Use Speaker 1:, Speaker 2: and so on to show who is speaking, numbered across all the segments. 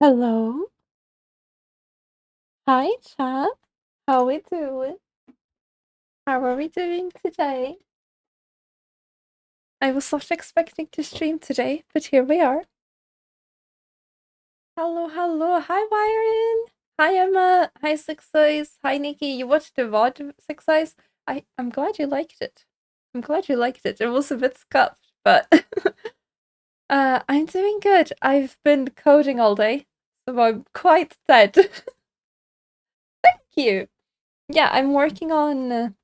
Speaker 1: Hello. Hi, chat. How we doing? How are we doing today? I was not expecting to stream today, but here we are. Hello, hello. Hi, Byron. Hi, Emma. Hi, Six Eyes. Hi, Nikki. You watched the VOD, Six Eyes? I'm glad you liked it. I'm glad you liked it. It was a bit scuffed, but I'm doing good. I've been coding all day, so I'm quite dead. Thank you. Yeah, I'm working on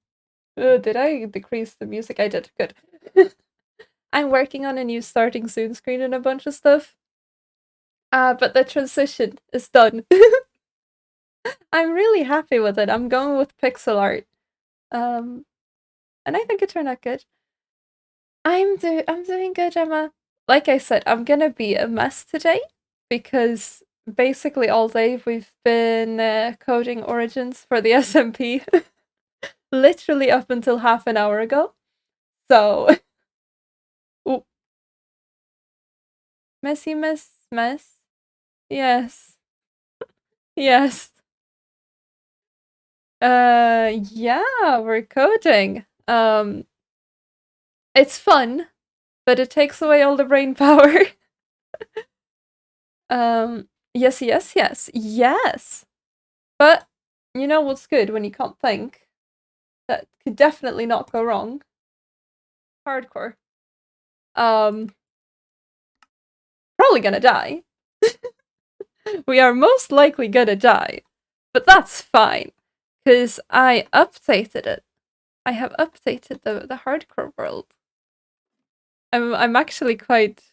Speaker 1: did I decrease the music? I did. Good. I'm working on a new starting soon screen and a bunch of stuff. But the transition is done. I'm really happy with it. I'm going with pixel art. Um, and I think it turned out good. I'm doing good, Emma. Like I said, I'm gonna be a mess today because basically all day we've been coding origins for the SMP, literally up until half an hour ago. So, messy mess. Yes. Yes. Yeah, we're coding. It's fun, but it takes away all the brain power. Yes. But you know what's good when you can't think? That could definitely not go wrong. Hardcore. Um, Probably gonna die. We are most likely gonna die. But that's fine. Because I updated it. I have updated the hardcore world. I'm actually quite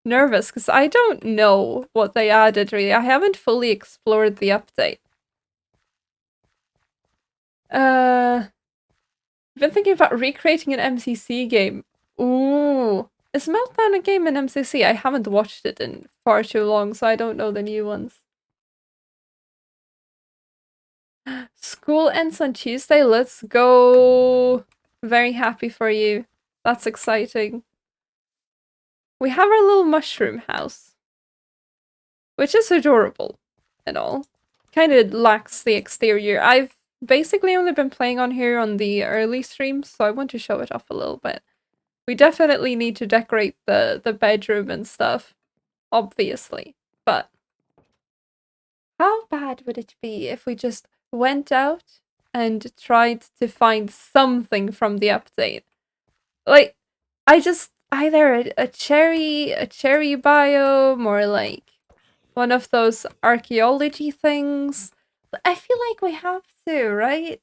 Speaker 1: nervous because I don't know what they added really. I haven't fully explored the update. I've been thinking about recreating an MCC game. Ooh. Is Meltdown a game in MCC? I haven't watched it in far too long, so I don't know the new ones. School ends on Tuesday. Let's go. Very happy for you. That's exciting. We have our little mushroom house, which is adorable and all. Kind of lacks the exterior. I've basically only been playing on here on the early streams, so I want to show it off a little bit. We definitely need to decorate the bedroom and stuff, obviously. But how bad would it be if we just went out and tried to find something from the update? Like, I just either a cherry biome or like one of those archaeology things. I feel like we have to, right?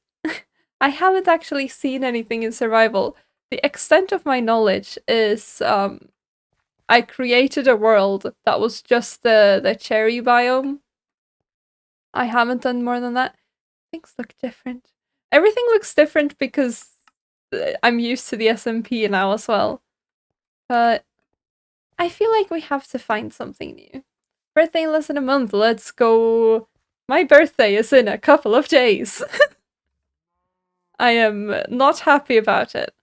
Speaker 1: I haven't actually seen anything in survival. The extent of my knowledge is I created a world that was just the cherry biome. I haven't done more than that. Things look different. Everything looks different because I'm used to the SMP now as well. But I feel like we have to find something new. Birthday in less than a month. Let's go. My birthday is in a couple of days. I am not happy about it.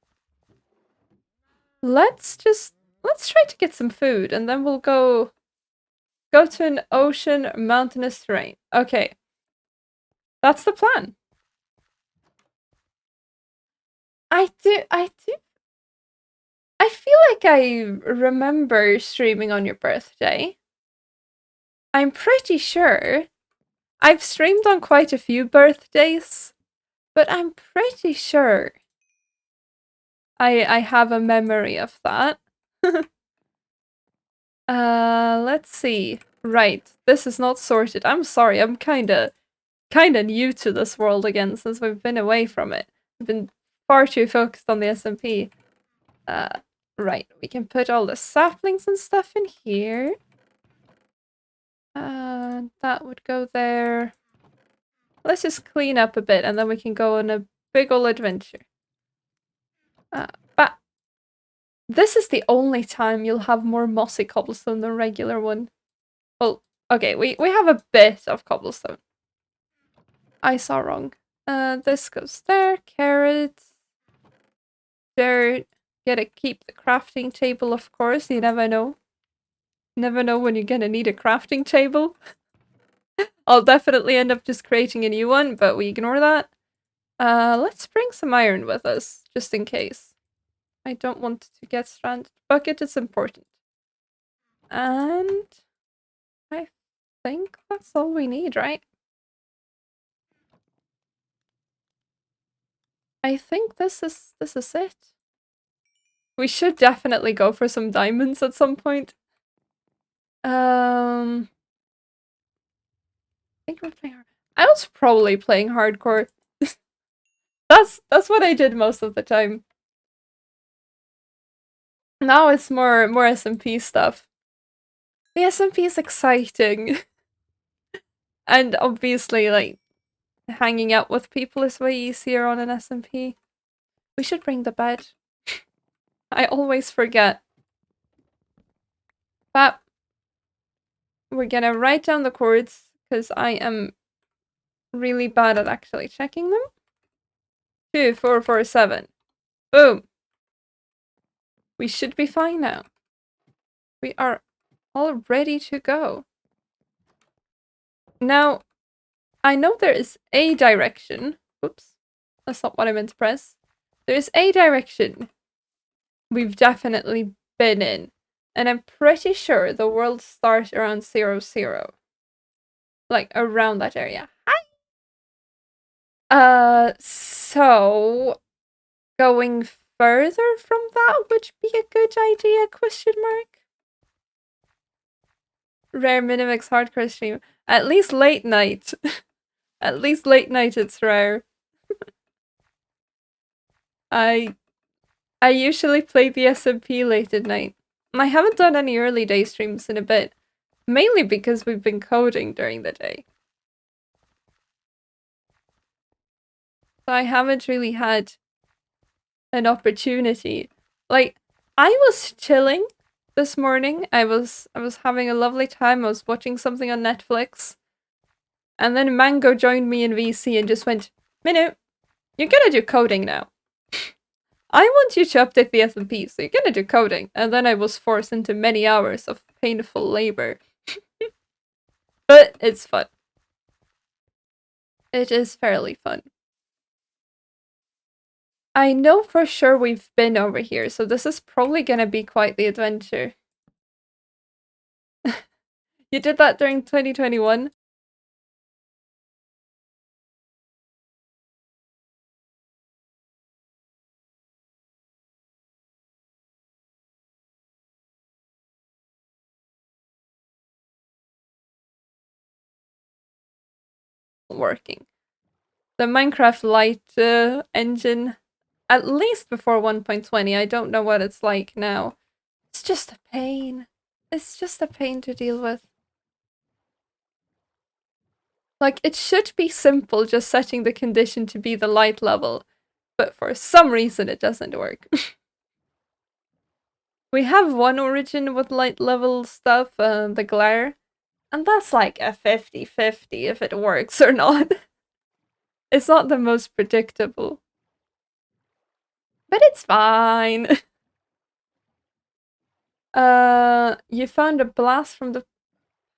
Speaker 1: Let's try to get some food and then we'll go to an ocean mountainous terrain. Okay. That's the plan. I do I feel like I remember streaming on your birthday. I'm pretty sure. I've streamed on quite a few birthdays, but I'm pretty sure I have a memory of that. Let's see. Right, this is not sorted. I'm sorry, I'm kinda new to this world again since we've been away from it. I've been far too focused on the SMP. Right, we can put all the saplings and stuff in here. That would go there. Let's just clean up a bit and then we can go on a big ol' adventure. But this is the only time you'll have more mossy cobblestone than regular one. Well, okay, we have a bit of cobblestone. I saw wrong. This goes there. Carrots. Dirt. Gotta keep the crafting table, of course. You never know. Never know when you're gonna need a crafting table. I'll definitely end up just creating a new one, but we ignore that. Let's bring some iron with us, just in case. I don't want to get stranded. Bucket is important. And I think that's all we need, right? I think this is it. We should definitely go for some diamonds at some point. I think we're playing hard. I was probably playing hardcore. That's what I did most of the time. Now it's more SMP stuff. The SMP is exciting. And obviously, like, hanging out with people is way easier on an SMP. We should bring the bed. I always forget. But we're gonna write down the chords, because I am really bad at actually checking them. 2, 4, 4, 7. Boom! We should be fine now. We are all ready to go. Now, I know there is a direction. Oops. That's not what I meant to press. There is a direction we've definitely been in. And I'm pretty sure the world starts around 0, 0. Like, around that area. So going further from that would be a good idea, question mark? Rare Minimix hardcore stream. At least late night. At least late night it's rare. I usually play the SMP late at night. I haven't done any early day streams in a bit. Mainly because we've been coding during the day. So I haven't really had an opportunity. Like, I was chilling this morning. I was having a lovely time. I was watching something on Netflix. And then Mango joined me in VC and just went, Minu, you're gonna do coding now. I want you to update the SMP, so you're gonna do coding. And then I was forced into many hours of painful labor. But it's fun. It is fairly fun. I know for sure we've been over here, so this is probably gonna be quite the adventure. You did that during 2021? Working. The Minecraft Lite engine, at least before 1.20, I don't know what it's like now. It's just a pain. It's just a pain to deal with. Like, it should be simple, just setting the condition to be the light level, but for some reason it doesn't work. We have one origin with light level stuff, the glare, and that's like a 50-50 if it works or not. It's not the most predictable. But it's fine. You found a blast from the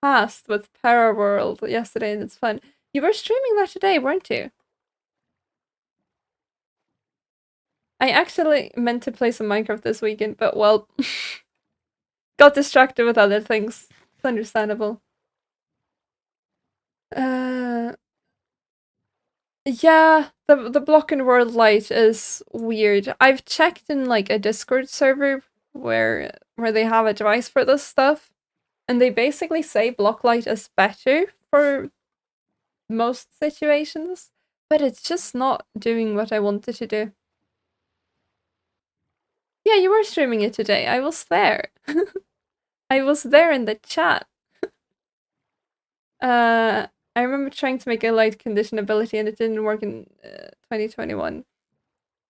Speaker 1: past with Paraworld yesterday and it's fun. You were streaming that today, weren't you? I actually meant to play some Minecraft this weekend, but well, got distracted with other things. It's understandable. Yeah, the block and world light is weird. I've checked in like a Discord server where they have a device for this stuff, and they basically say block light is better for most situations, but it's just not doing what I wanted to do. Yeah, you were streaming it today. I was there. I was there in the chat. I remember trying to make a light condition ability and it didn't work in 2021.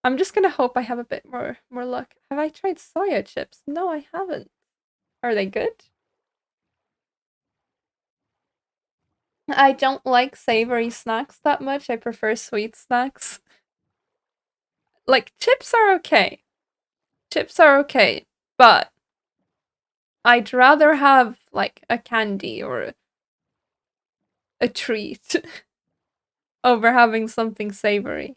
Speaker 1: I'm just gonna hope I have a bit more luck. Have I tried soya chips? No, I haven't. Are they good? I don't like savory snacks that much. I prefer sweet snacks. Like, chips are okay. Chips are okay, but I'd rather have, like, a candy or a treat over having something savory.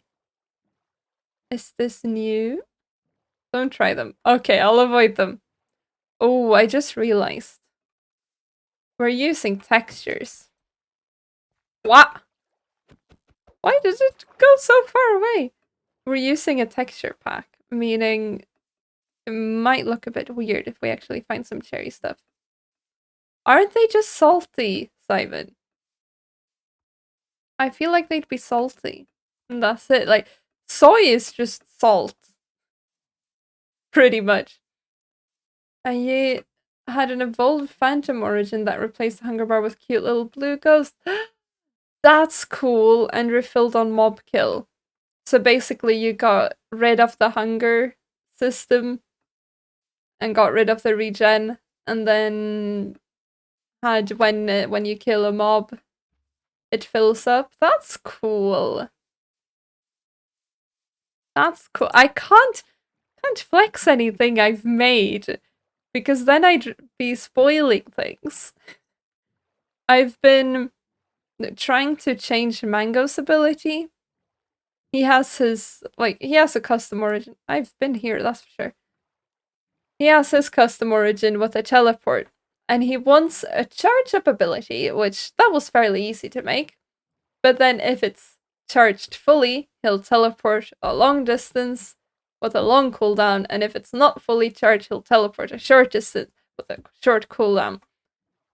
Speaker 1: Is this new? Don't try them. Okay, I'll avoid them. Oh, I just realized. We're using textures. What? Why did it go so far away? We're using a texture pack, meaning it might look a bit weird if we actually find some cherry stuff. Aren't they just salty, Simon? I feel like they'd be salty. And that's it. Like, soy is just salt. Pretty much. And you had an evolved phantom origin that replaced the hunger bar with cute little blue ghost. That's cool and refilled on mob kill. So basically you got rid of the hunger system and got rid of the regen, and then had when you kill a mob, it fills up. That's cool. That's cool. I can't flex anything I've made because then I'd be spoiling things. I've been trying to change Mango's ability. He has a custom origin. I've been here, that's for sure. He has his custom origin with a teleport, and he wants a charge up ability, which that was fairly easy to make. But then if it's charged fully, he'll teleport a long distance with a long cooldown, and if it's not fully charged, he'll teleport a short distance with a short cooldown.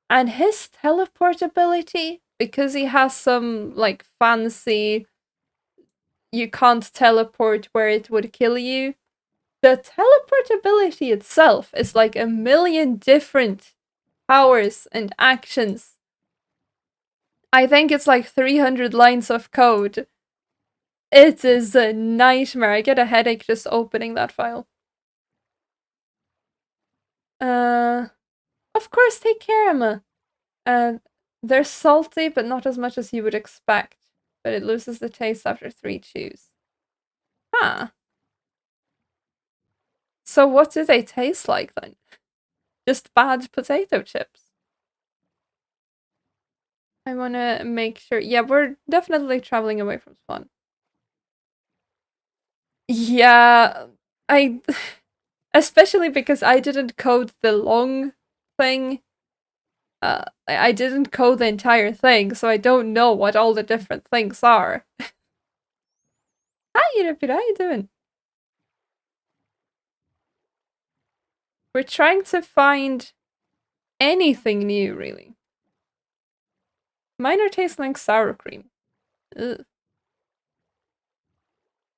Speaker 1: And his teleport ability, because he has some like fancy you can't teleport where it would kill you, the teleport ability itself is like a million different powers and actions. I think it's like 300 lines of code. It is a nightmare. I get a headache just opening that file. Of course, take care, Emma. They're salty, but not as much as you would expect. But it loses the taste after 3 chews. Huh. So what do they taste like then? Just bad potato chips. I want to make sure. Yeah, we're definitely traveling away from spawn. Yeah, I... Especially because I didn't code the long thing. I didn't code the entire thing, so I don't know what all the different things are. Hi, Yuripid, how you doing? We're trying to find anything new, really. Mine are tasting like sour cream. Ugh.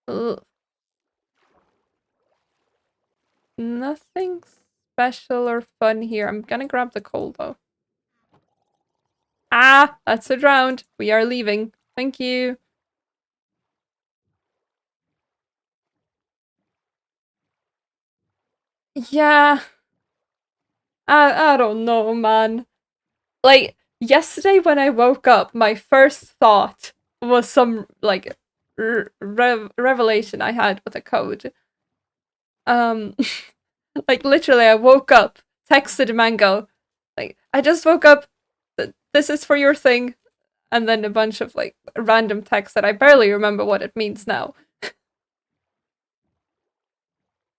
Speaker 1: Ugh. Nothing special or fun here. I'm gonna grab the coal, though. Ah, that's a drowned. We are leaving. Thank you. Yeah. I don't know, man. Like, yesterday when I woke up, my first thought was some, like, revelation I had with a code. Um, like, literally, I woke up, texted Mango, like, I just woke up, this is for your thing, and then a bunch of, like, random text that I barely remember what it means now.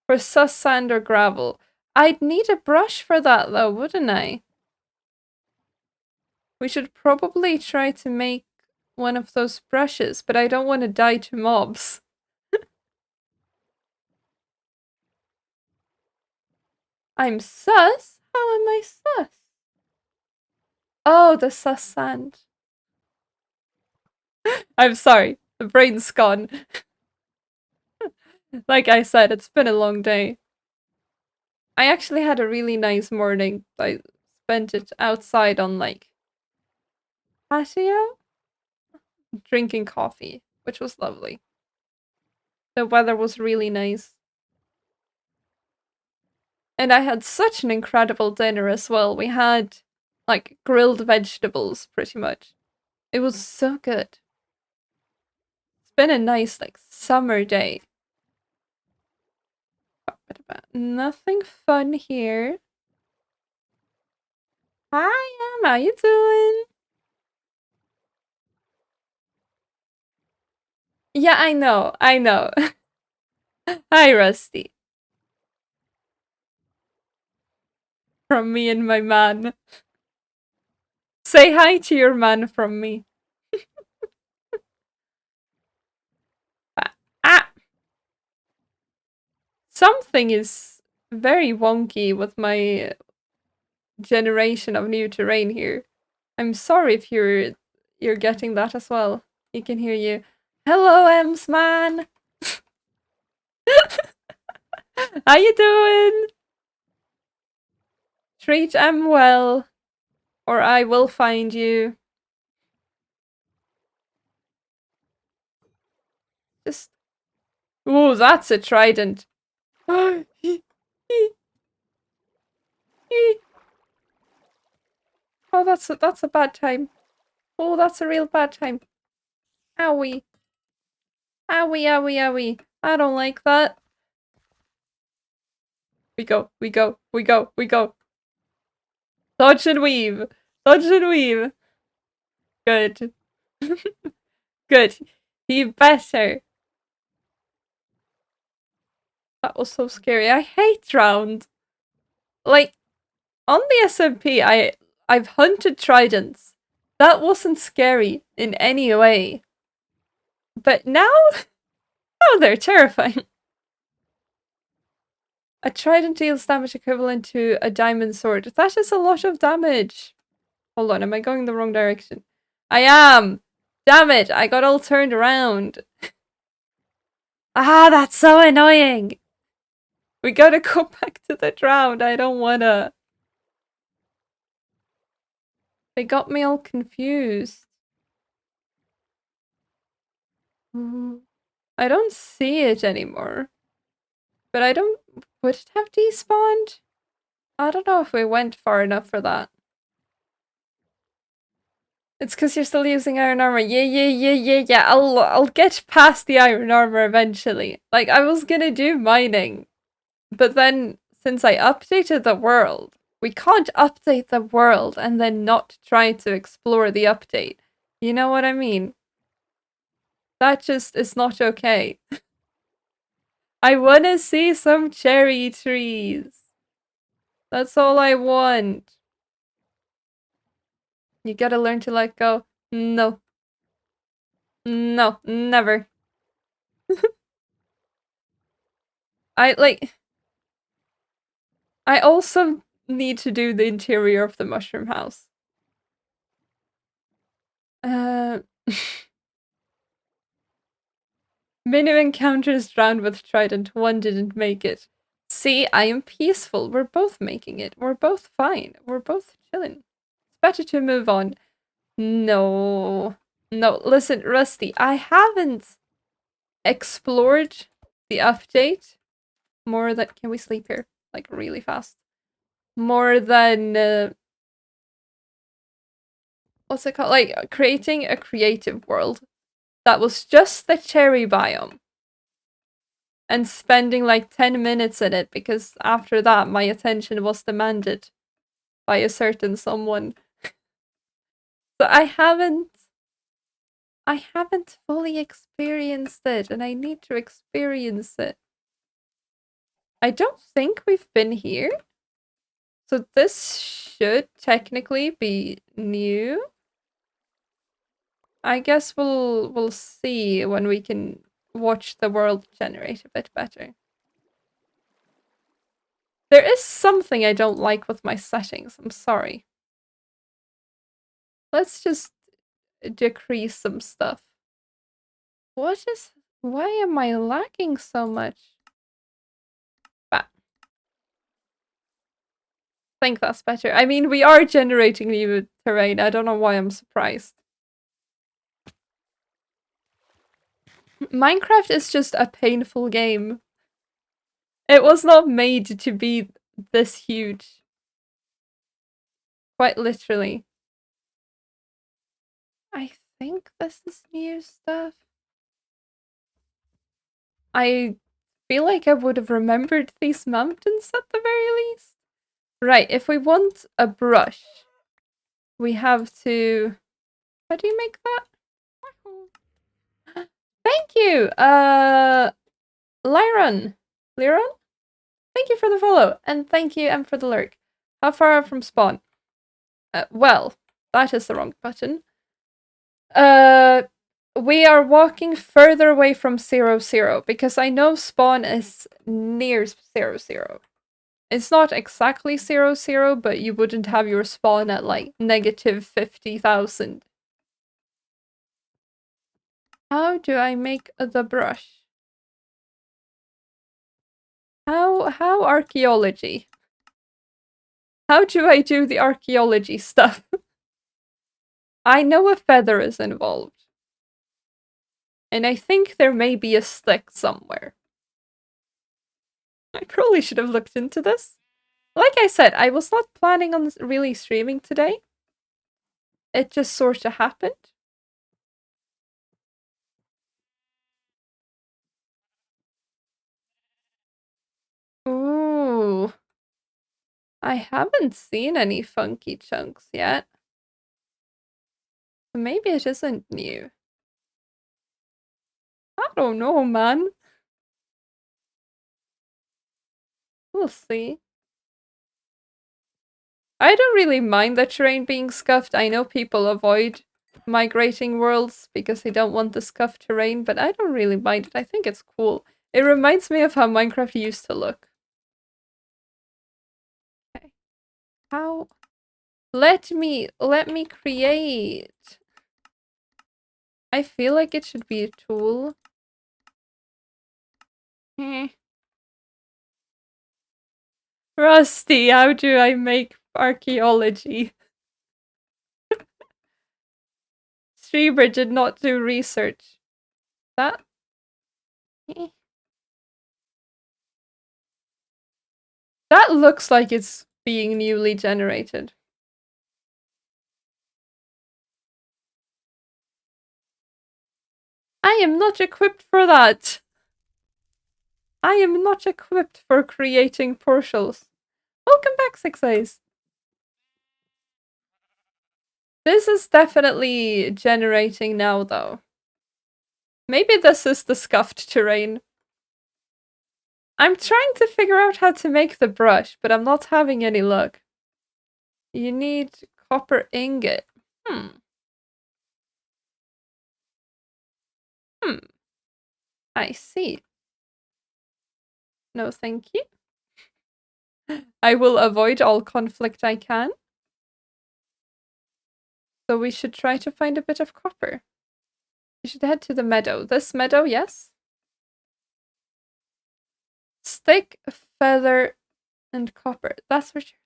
Speaker 1: For sus sand or gravel. I'd need a brush for that, though, wouldn't I? We should probably try to make one of those brushes, but I don't want to die to mobs. I'm sus? How am I sus? Oh, the sus sand. I'm sorry. The brain's gone. Like I said, it's been a long day. I actually had a really nice morning. I spent it outside on, like, patio? Drinking coffee, which was lovely. The weather was really nice. And I had such an incredible dinner as well. We had, like, grilled vegetables, pretty much. It was so good. It's been a nice, like, summer day. Nothing fun here. Hi, Em, how you doing? Yeah, I know. I know. Hi, Rusty. From me and my man. Say hi to your man from me. Ah! Something is very wonky with my generation of new terrain here. I'm sorry if you're getting that as well. He can hear you. Hello, Ems man. How you doing? Treat Em well, or I will find you. Just ooh, that's a trident. Oh, that's a bad time. Oh, that's a real bad time. Owie. Owie, owie, owie. I don't like that. We go, we go, we go, we go. Dodge and weave. Dodge and weave. Good. Good. Be better. That was so scary. I hate drowned. Like, on the SMP, I've hunted tridents. That wasn't scary in any way. But now, oh, they're terrifying. A trident deals damage equivalent to a diamond sword. That is a lot of damage. Hold on, am I going the wrong direction? I am! Damn it, I got all turned around. Ah, that's so annoying! We gotta go back to the drowned, I don't wanna. They got me all confused. I don't see it anymore. But I don't... Would it have despawned? I don't know if we went far enough for that. It's because you're still using iron armor. Yeah. I'll get past the iron armor eventually. Like, I was gonna do mining. But then, since I updated the world, we can't update the world and then not try to explore the update. You know what I mean? That just is not okay. I wanna see some cherry trees. That's all I want. You gotta learn to let go. No. No, never. I also need to do the interior of the mushroom house. Uh... Menu encounters drowned with trident. One didn't make it. See, I am peaceful. We're both making it. We're both fine. We're both chilling. It's better to move on. No. No, listen, Rusty, I haven't explored the update more than... Can we sleep here? Like, really fast. More than... what's it called? Like, creating a creative world that was just the cherry biome. And spending like 10 minutes in it because after that my attention was demanded by a certain someone. So I haven't fully experienced it and I need to experience it. I don't think we've been here. So this should technically be new. I guess we'll see when we can watch the world generate a bit better. There is something I don't like with my settings, I'm sorry. Let's just decrease some stuff. Why am I lagging so much? Bah. I think that's better. I mean, we are generating new terrain. I don't know why I'm surprised. Minecraft is just a painful game. It was not made to be this huge. Quite literally. I think this is new stuff. I feel like I would have remembered these mountains at the very least. Right, if we want a brush, we have to... How do you make that? Thank you, Lyron. Lyron? Thank you for the follow, and thank you, for the lurk. How far from spawn? Well, that is the wrong button. We are walking further away from 0, because I know spawn is near 0. It's not exactly 0, but you wouldn't have your spawn at like negative 50,000. How do I make the brush? How archaeology? How do I do the archaeology stuff? I know a feather is involved. And I think there may be a stick somewhere. I probably should have looked into this. Like I said, I was not planning on really streaming today. It just sort of happened. Ooh. I haven't seen any funky chunks yet. Maybe it isn't new. I don't know, man. We'll see. I don't really mind the terrain being scuffed. I know people avoid migrating worlds because they don't want the scuffed terrain, but I don't really mind it. I think it's cool. It reminds me of how Minecraft used to look. Okay. How? Let me create. I feel like it should be a tool. Rusty, how do I make archaeology? Streamer did not do research. That? That looks like it's being newly generated. I am not equipped for that. I am not equipped for creating portals. Welcome back, Six Eyes. This is definitely generating now, though. Maybe this is the scuffed terrain. I'm trying to figure out how to make the brush, but I'm not having any luck. You need copper ingot. I see. No, thank you. I will avoid all conflict I can. So we should try to find a bit of copper. We should head to the meadow. This meadow, yes? Stick, feather, and copper. That's for sure.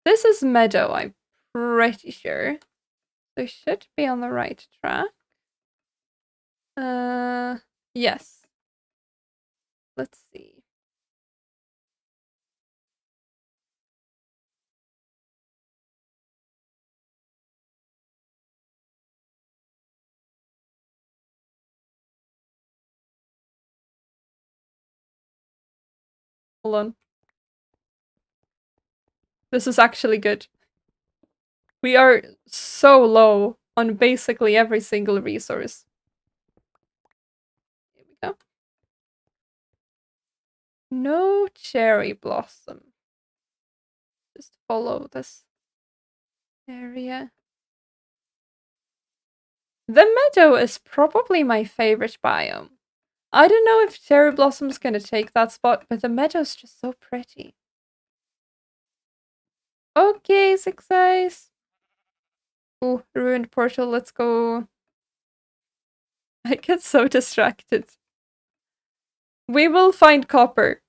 Speaker 1: This is meadow, I'm pretty sure. So we should be on the right track. Yes. Let's see. Hold on. This is actually good. We are so low on basically every single resource. Here we go. No cherry blossom. Just follow this area. The meadow is probably my favorite biome. I don't know if cherry blossom's gonna take that spot, but the meadow's just so pretty. Okay, Six Eyes. Ooh, ruined portal, let's go. I get so distracted. We will find copper.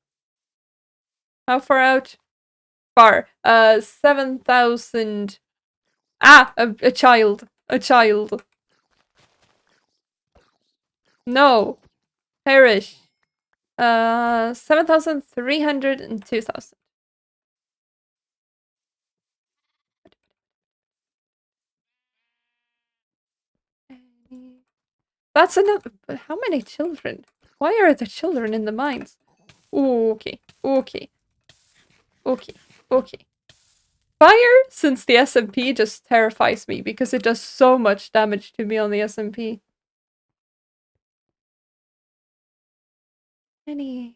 Speaker 1: How far out? Far. 7,000. Ah! A child. A child. No. Perish. 7,300 and 2,000. That's another. How many children? Why are the children in the mines? Ooh, okay. Okay. Okay. Okay. Fire, since the SMP, just terrifies me because it does so much damage to me on the SMP. Any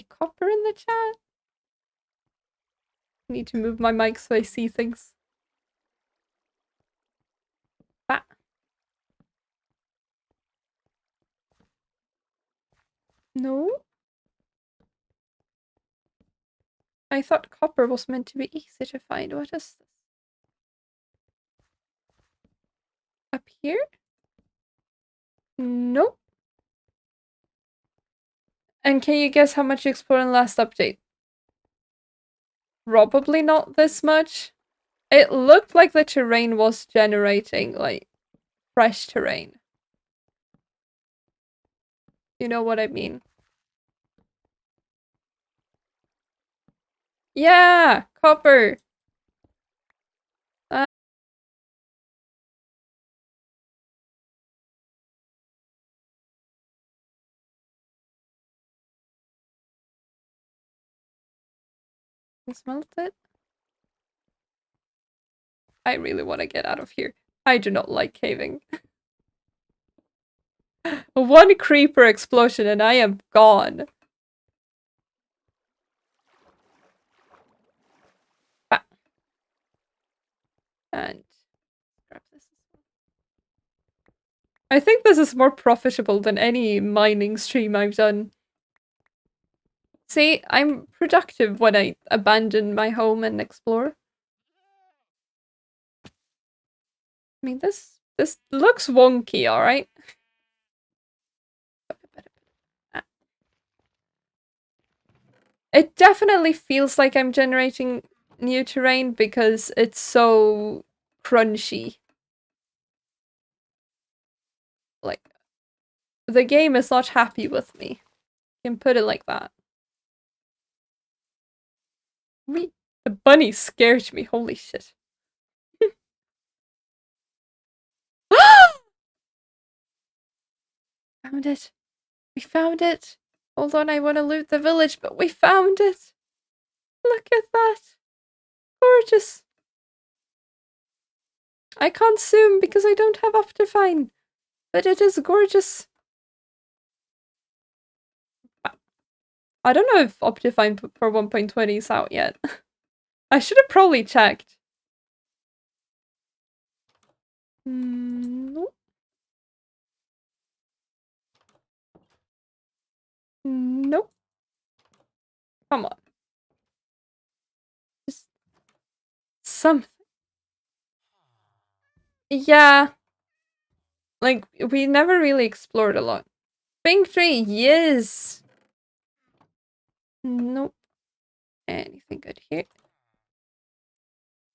Speaker 1: copper in the chat? I need to move my mic so I see things. Ah. No? I thought copper was meant to be easy to find. What is this? Up here? Nope. And can you guess how much you explored in the last update? Probably not this much. It looked like the terrain was generating, like, fresh terrain. You know what I mean? Yeah! Copper! Smelt it? I really want to get out of here. I do not like caving. One creeper explosion and I am gone. Ah. And grab this as well. I think this is more profitable than any mining stream I've done. See, I'm productive when I abandon my home and explore. I mean, this looks wonky, alright? It definitely feels like I'm generating new terrain because it's so crunchy. Like, the game is not happy with me. You can put it like that. The bunny scared me, holy shit. Found it. We found it. Hold on, I want to loot the village, but we found it. Look at that. Gorgeous. I can't zoom because I don't have Optifine, but it is gorgeous. I don't know if Optifine for 1.20 is out yet. I should have probably checked. Nope. Nope. Come on. Just something. Yeah. Like, we never really explored a lot. Pink tree, yes! Nope. Anything good here?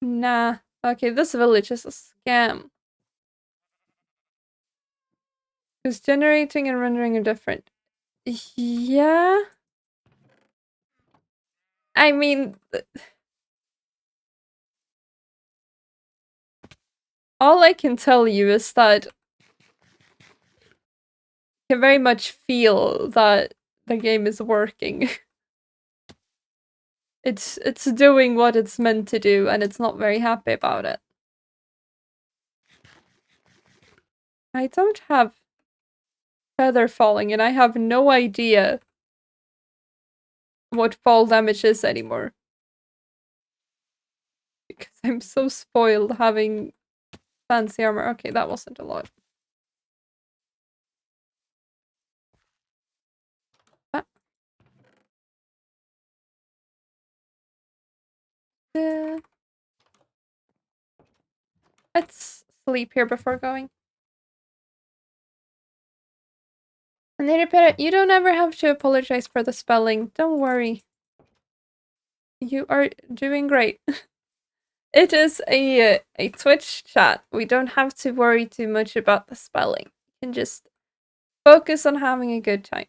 Speaker 1: Nah. Okay, this village is a scam. Because generating and rendering are different. Yeah? I mean... all I can tell you is that I can very much feel that the game is working. It's doing what it's meant to do, and it's not very happy about it. I don't have feather falling, and I have no idea what fall damage is anymore. Because I'm so spoiled having fancy armor. Okay, that wasn't a lot. Ah. Let's sleep here before going. And they repeat it, you don't ever have to apologize for the spelling. Don't worry. You are doing great. It is a Twitch chat. We don't have to worry too much about the spelling. You can just focus on having a good time.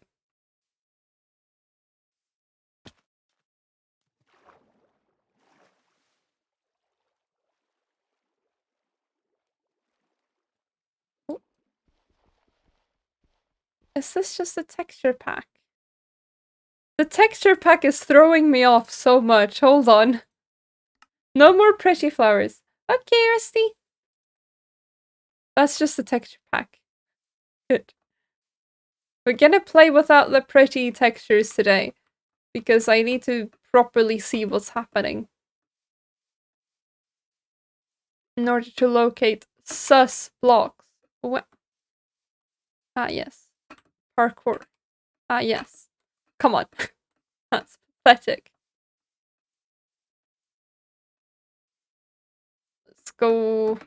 Speaker 1: Ooh. Is this just a texture pack? The texture pack is throwing me off so much. Hold on. No more pretty flowers. Okay, Rusty. That's just a texture pack. Good. We're gonna play without the pretty textures today, because I need to properly see what's happening in order to locate sus blocks. What? Ah, yes. Parkour. Ah, yes. Come on. That's pathetic. Let's go.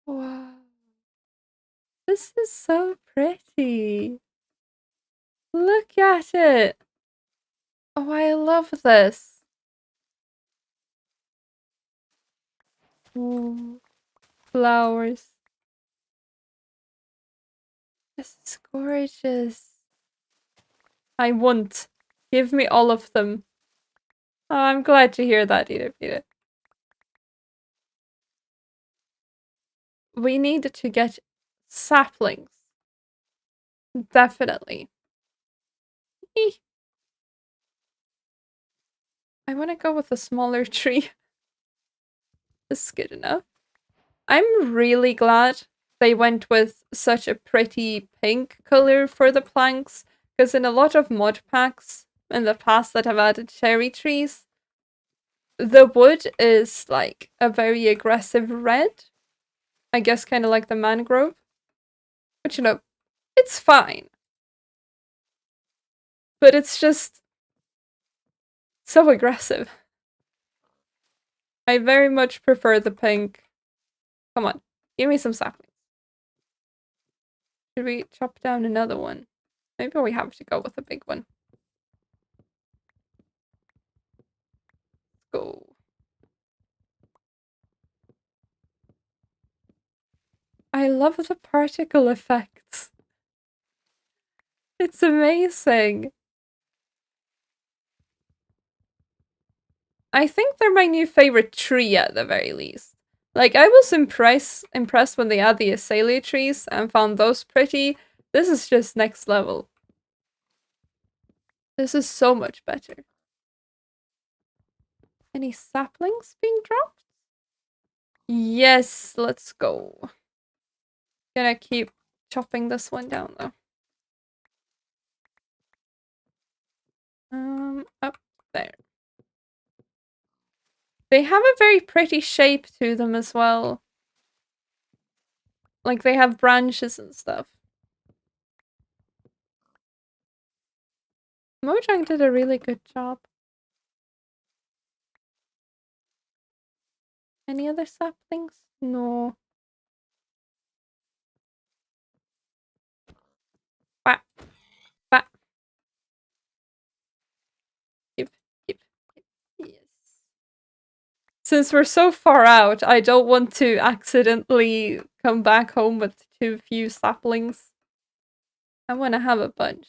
Speaker 1: Wow. This is so pretty. Look at it. Oh, I love this. Ooh, flowers. This is gorgeous. I want. Give me all of them. Oh, I'm glad to hear that, Peter. We need to get saplings. Definitely. Eeh. I want to go with a smaller tree. This is good enough. I'm really glad they went with such a pretty pink color for the planks, because in a lot of mod packs in the past that have added cherry trees, the wood is like a very aggressive red. I guess kind of like the mangrove. But you know, it's fine. But it's just so aggressive. I very much prefer the pink. Come on, give me some saplings. Should we chop down another one? Maybe we have to go with a big one. Go. I love the particle effects. It's amazing. I think they're my new favorite tree at the very least. Like, I was impressed when they add the azalea trees and found those pretty. This is just next level. This is so much better. Any saplings being dropped? Yes, let's go. Gonna keep chopping this one down though. Up there. They have a very pretty shape to them as well. Like they have branches and stuff. Mojang did a really good job. Any other saplings? No. Bah, bah. Keep, keep, keep. Yes. Since we're so far out, I don't want to accidentally come back home with too few saplings. I want to have a bunch.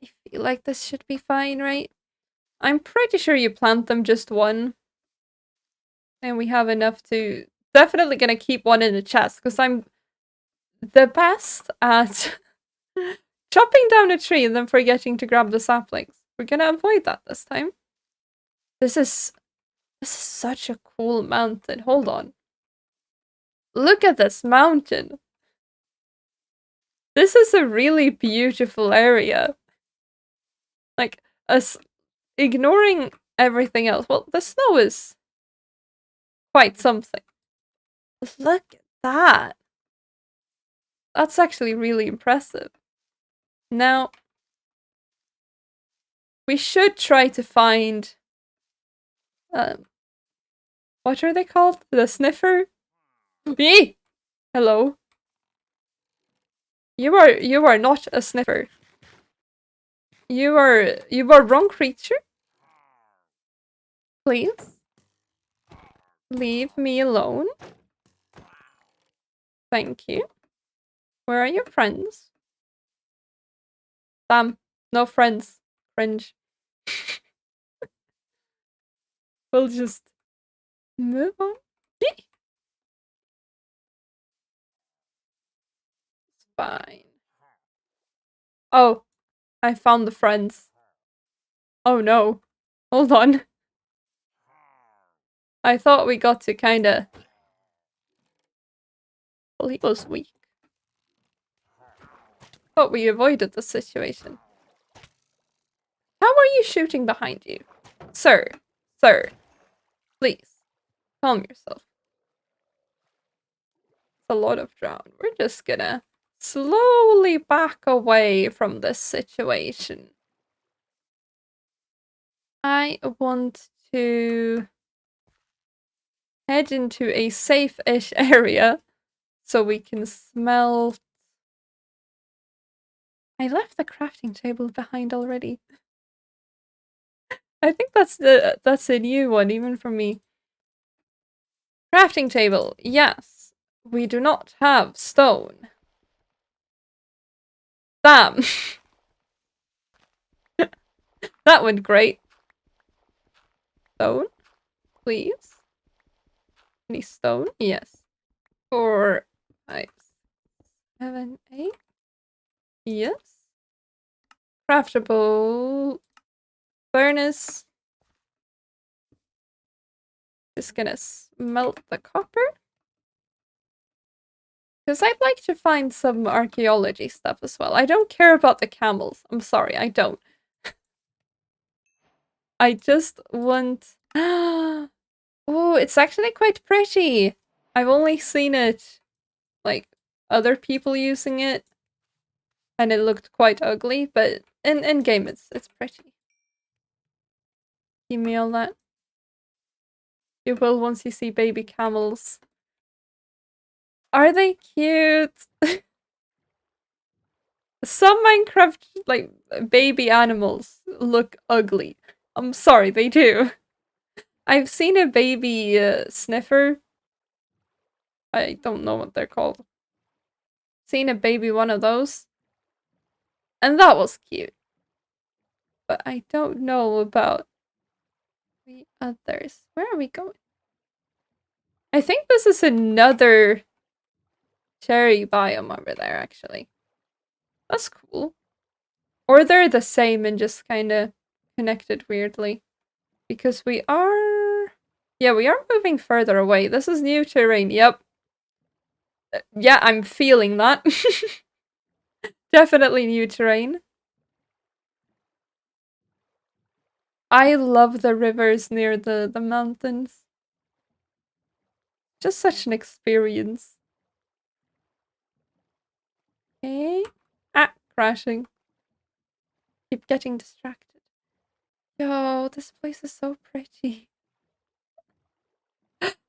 Speaker 1: I feel like this should be fine, right? I'm pretty sure you plant them just one. And we have enough to... Definitely gonna keep one in the chest, because I'm the best at chopping down a tree and then forgetting to grab the saplings. We're gonna avoid that this time. This is such a cool mountain. Hold on. Look at this mountain. This is a really beautiful area. Like, us ignoring everything else. Well, the snow is quite something. Look at that. That's actually really impressive. Now, we should try to find... what are they called? The sniffer? Eee! Hello. You are not a sniffer. You are wrong creature. Please. Leave me alone. Thank you. Where are your friends? Damn. No friends. Cringe. We'll just move on. It's fine. Oh, I found the friends. Oh no. Hold on. I thought we got to kinda... Well, he was weak. thought we avoided the situation. How are you shooting behind you? Sir. Sir. Please. Calm yourself. It's a lot of drown. We're just gonna slowly back away from this situation. I want to head into a safe-ish area so we can smell. I left the crafting table behind already. I think that's a new one, even for me. Crafting table, yes. We do not have stone. Damn. That went great. Stone, please. Any stone? Yes. 4, 5, 7, 8. Yes. Craftable furnace. Just gonna smelt the copper. Because I'd like to find some archaeology stuff as well. I don't care about the camels. I'm sorry, I don't. I just want... Oh, it's actually quite pretty. I've only seen it, like, other people using it. And it looked quite ugly, but in game it's pretty. Give me all that. You will once you see baby camels. Are they cute? Some Minecraft, like, baby animals look ugly. I'm sorry, they do. I've seen a baby sniffer. I don't know what they're called. Seen a baby one of those. And that was cute. But I don't know about the others. Where are we going? I think this is another cherry biome over there, actually. That's cool. Or they're the same and just kind of connected weirdly. Because we are... Yeah, we are moving further away. This is new terrain, yep. Yeah, I'm feeling that. Definitely new terrain. I love the rivers near the mountains. Just such an experience. Okay. Ah, crashing. Keep getting distracted. Yo, this place is so pretty.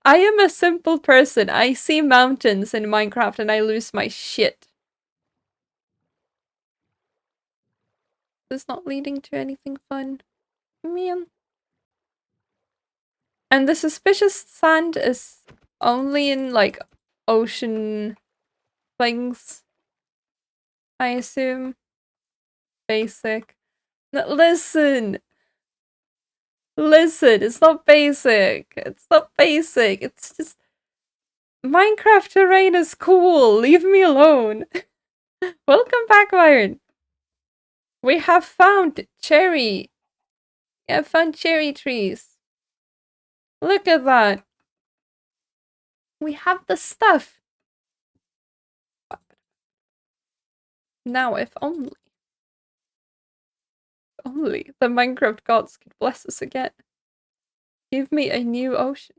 Speaker 1: I am a simple person. I see mountains in Minecraft and I lose my shit. This is not leading to anything fun. Man. And the suspicious sand is only in, like, ocean things, I assume. Basic. No, listen! Listen, it's not basic. It's not basic. It's just... Minecraft terrain is cool. Leave me alone. Welcome back, Myron. We have found cherry. We have found cherry trees. Look at that. We have the stuff. Now, if only the Minecraft gods could bless us again. Give me a new ocean.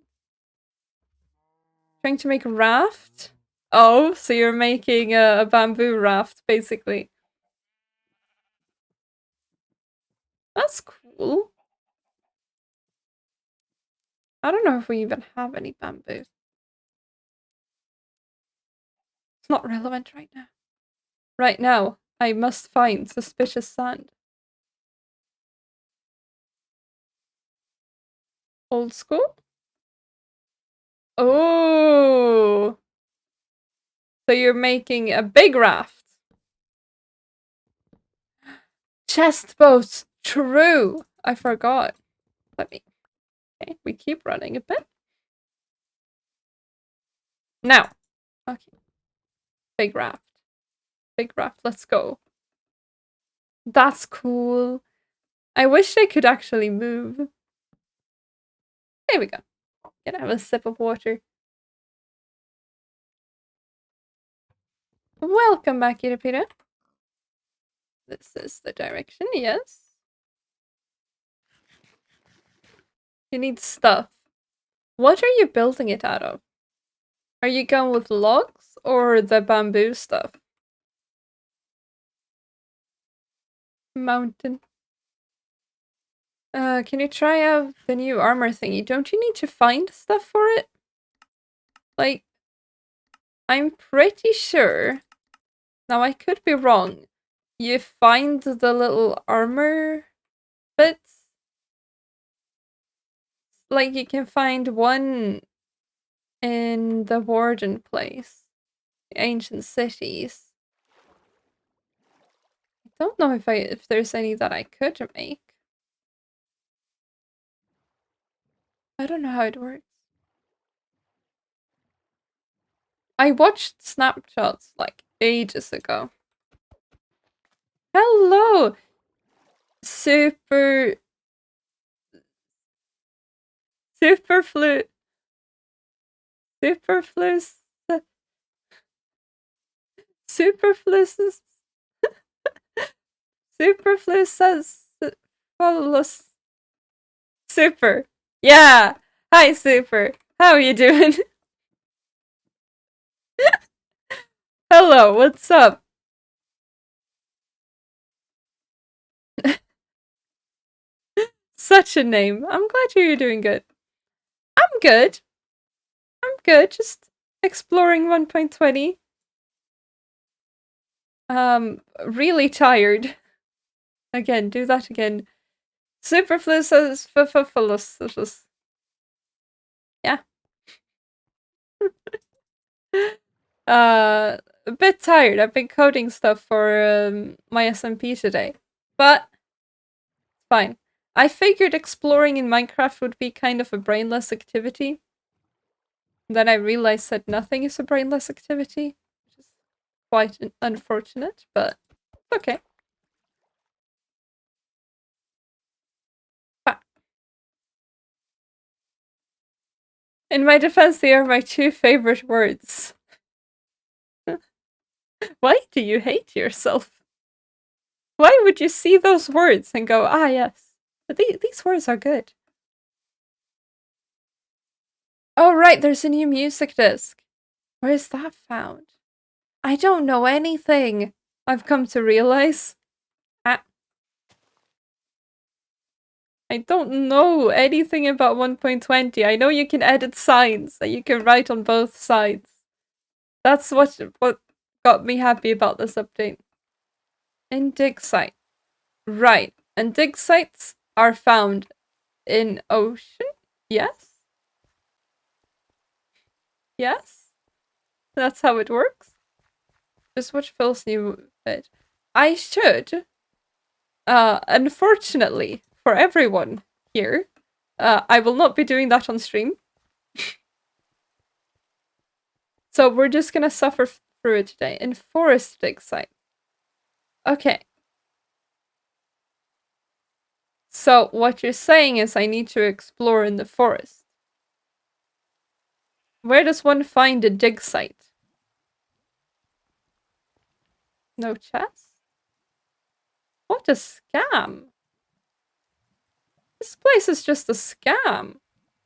Speaker 1: Trying to make a raft? Oh, so you're making a bamboo raft, basically. That's cool. I don't know if we even have any bamboo. It's not relevant right now. Right now, I must find suspicious sand. Old school? Oh! So you're making a big raft. Chest boats! True! I forgot. Let me... Okay, we keep running a bit. Now. Okay. Big raft. Big raft, let's go. That's cool. I wish they could actually move. There we go. Gonna have a sip of water. Welcome back, Peter. This is the direction, yes. You need stuff. What are you building it out of? Are you going with logs or the bamboo stuff? Mountain. Can you try out the new armor thingy? Don't you need to find stuff for it? Like, I'm pretty sure. Now, I could be wrong. You find the little armor bits? Like, you can find one in the Warden place. The ancient cities. I don't know if there's any that I could make. I don't know how it works. I watched snapshots like ages ago. Hello! Super Superflu Superfluous Superfluous Superfluous says Fabulous Super. Yeah! Hi Super. How are you doing? Hello, what's up? Such a name. I'm glad you're doing good. I'm good. I'm good. Just exploring 1.20. Really tired. Again, do that again. Superfluous as yeah. A bit tired. I've been coding stuff for my SMP today. But fine. I figured exploring in Minecraft would be kind of a brainless activity. Then I realized that nothing is a brainless activity. Which is quite unfortunate, but okay. In my defense, they are my two favorite words. Why do you hate yourself? Why would you see those words and go, ah, yes, these words are good? Oh, right, there's a new music disc. Where is that found? I don't know anything, I've come to realize. I don't know anything about 1.20. I know you can edit signs, that you can write on both sides. That's what got me happy about this update. In dig site. Right. And dig sites are found in ocean? Yes? Yes? That's how it works? Just watch Phil's new bit. I should, unfortunately for everyone here, I will not be doing that on stream. So we're just gonna suffer through it today. In forest dig site. Okay. So what you're saying is I need to explore in the forest. Where does one find a dig site? No chest? What a scam! This place is just a scam.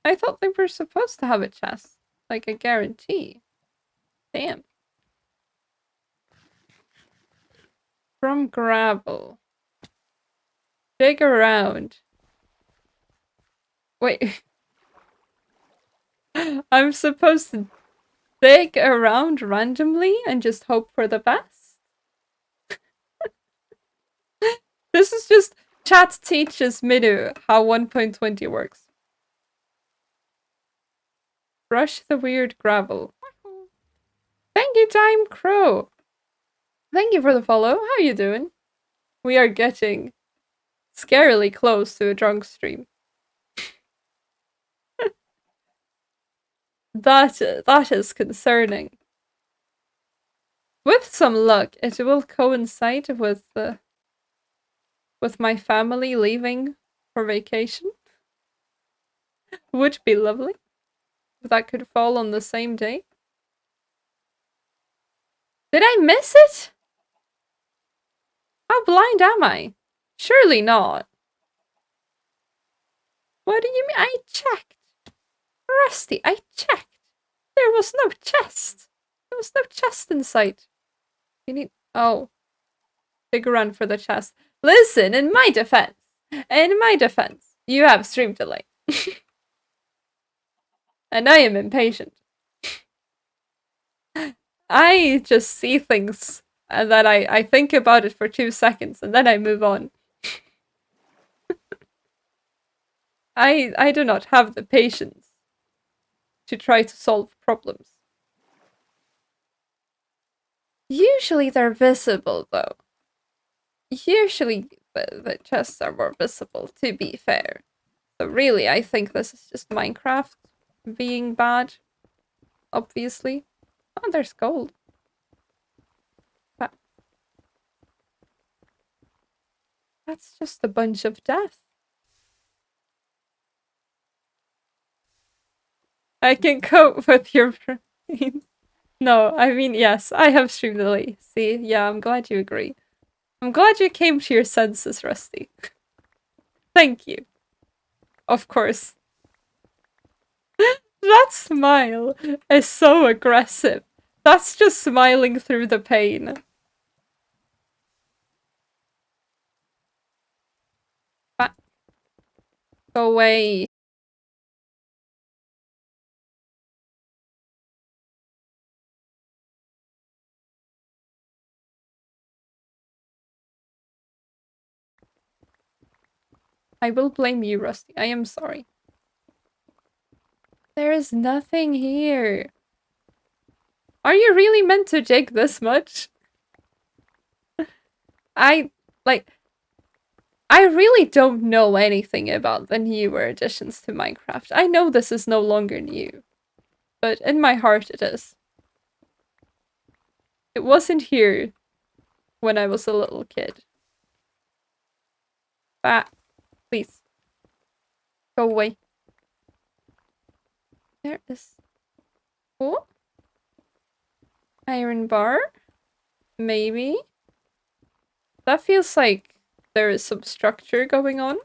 Speaker 1: I thought they were supposed to have a chest. Like a guarantee. Damn. From gravel. Dig around. Wait. I'm supposed to dig around randomly and just hope for the best? This is just chat teaches Midu how 1.20 works. Brush the weird gravel. Thank you, Time Crow. Thank you for the follow. How are you doing? We are getting scarily close to a drunk stream. That is concerning. With some luck, it will coincide with my family leaving for vacation. Would be lovely. If that could fall on the same day. Did I miss it? How blind am I? Surely not. What do you mean? I checked. Rusty, I checked. There was no chest. There was no chest in sight. You need. Oh, big run for the chest. Listen, in my defense, you have stream delay. And I am impatient. I just see things and then I think about it for 2 seconds and then I move on. I do not have the patience to try to solve problems. Usually they're visible though. Usually the chests are more visible, to be fair. So really, I think this is just Minecraft being bad, obviously. Oh, there's gold. That, that's just a bunch of death. I can cope with your brain. No, I mean, yes, I have stream delay. See, yeah, I'm glad you agree. I'm glad you came to your senses, Rusty. Thank you. Of course. That smile is so aggressive. That's just smiling through the pain. Go away. I will blame you, Rusty. I am sorry. There is nothing here. Are you really meant to dig this much? I, like, I really don't know anything about the newer additions to Minecraft. I know this is no longer new, but in my heart it is. It wasn't here when I was a little kid. Bat, please. Go away. There is... Oh? Iron bar? Maybe? That feels like there is some structure going on.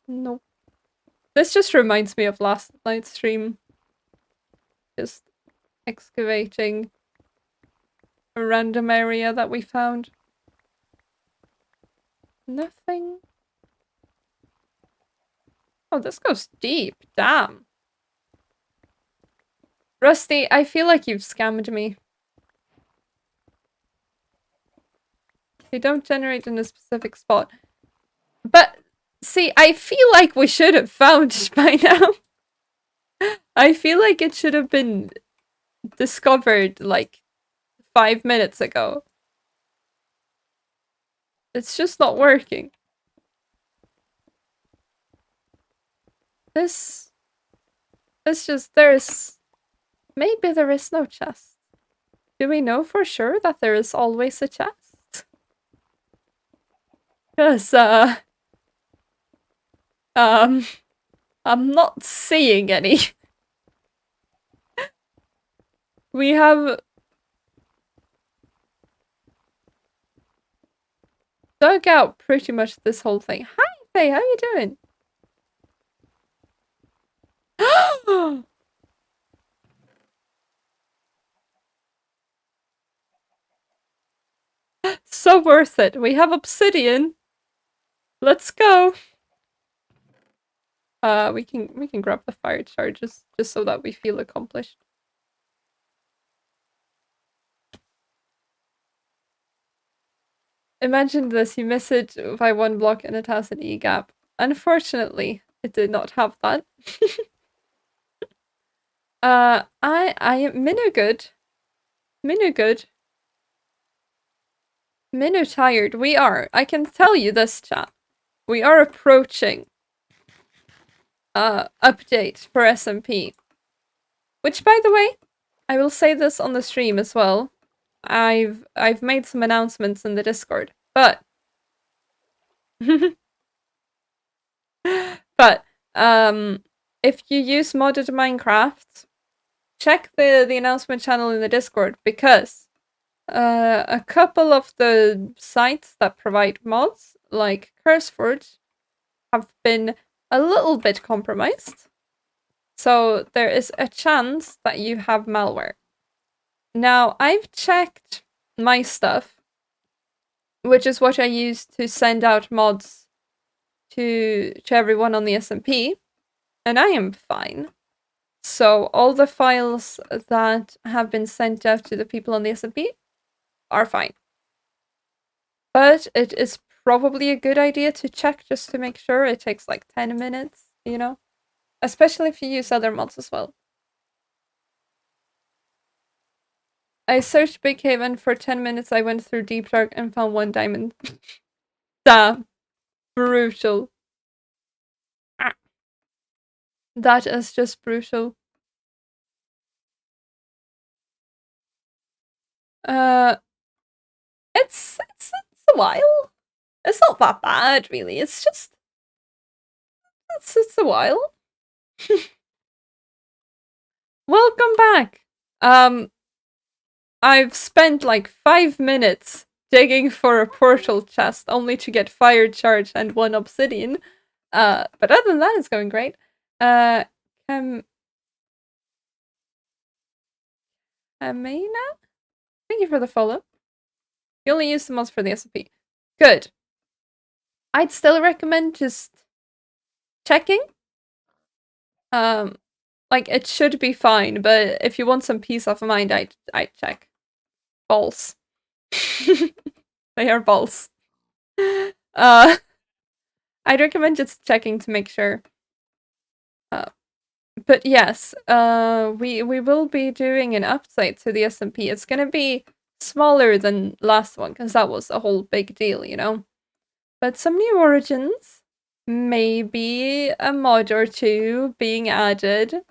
Speaker 1: Nope. This just reminds me of last night's stream. Just excavating a random area that we found. Nothing. Oh, this goes deep. Damn. Rusty, I feel like you've scammed me. They don't generate in a specific spot. But, see, I feel like we should have found it by now. I feel like it should have been discovered, like, 5 minutes ago. It's just not working. This just, there's... Maybe there is no chest. Do we know for sure that there is always a chest? Because, I'm not seeing any. We have dug out pretty much this whole thing. Hi, Faye, how you doing? So worth it. We have obsidian. Let's go. We can grab the fire charges just so that we feel accomplished. Imagine this, you miss it by 1 block and it has an E gap. Unfortunately, it did not have that. I am Minnow good. Minnow good. Minnow tired. We are. I can tell you this, chat. We are approaching update for SMP. Which, by the way, I will say this on the stream as well. I've made some announcements in the Discord, but but if you use modded Minecraft, check the announcement channel in the Discord because A couple of the sites that provide mods, like CurseForge, have been a little bit compromised. So there is a chance that you have malware. Now, I've checked my stuff, which is what I use to send out mods to everyone on the SMP, and I am fine. So all the files that have been sent out to the people on the SMP are fine. But it is probably a good idea to check just to make sure. It takes like 10 minutes, you know? Especially if you use other mods as well. I searched Big Haven for 10 minutes. I went through Deep Dark and found 1 diamond. Damn. Brutal. That is just brutal. Uh, it's a while. It's not that bad, really. It's just it's a while. Welcome back. I've spent like 5 minutes digging for a portal chest only to get fire charge and 1 obsidian. But other than that, it's going great. Amena? Thank you for the follow. You only use the mods for the SMP. Good. I'd still recommend just checking. Like it should be fine, but if you want some peace of mind, I'd check. Balls. They are balls. I'd recommend just checking to make sure. But yes, we will be doing an update to the SMP. It's gonna be smaller than last one because that was a whole big deal, you know. But some new origins, maybe a mod or two being added.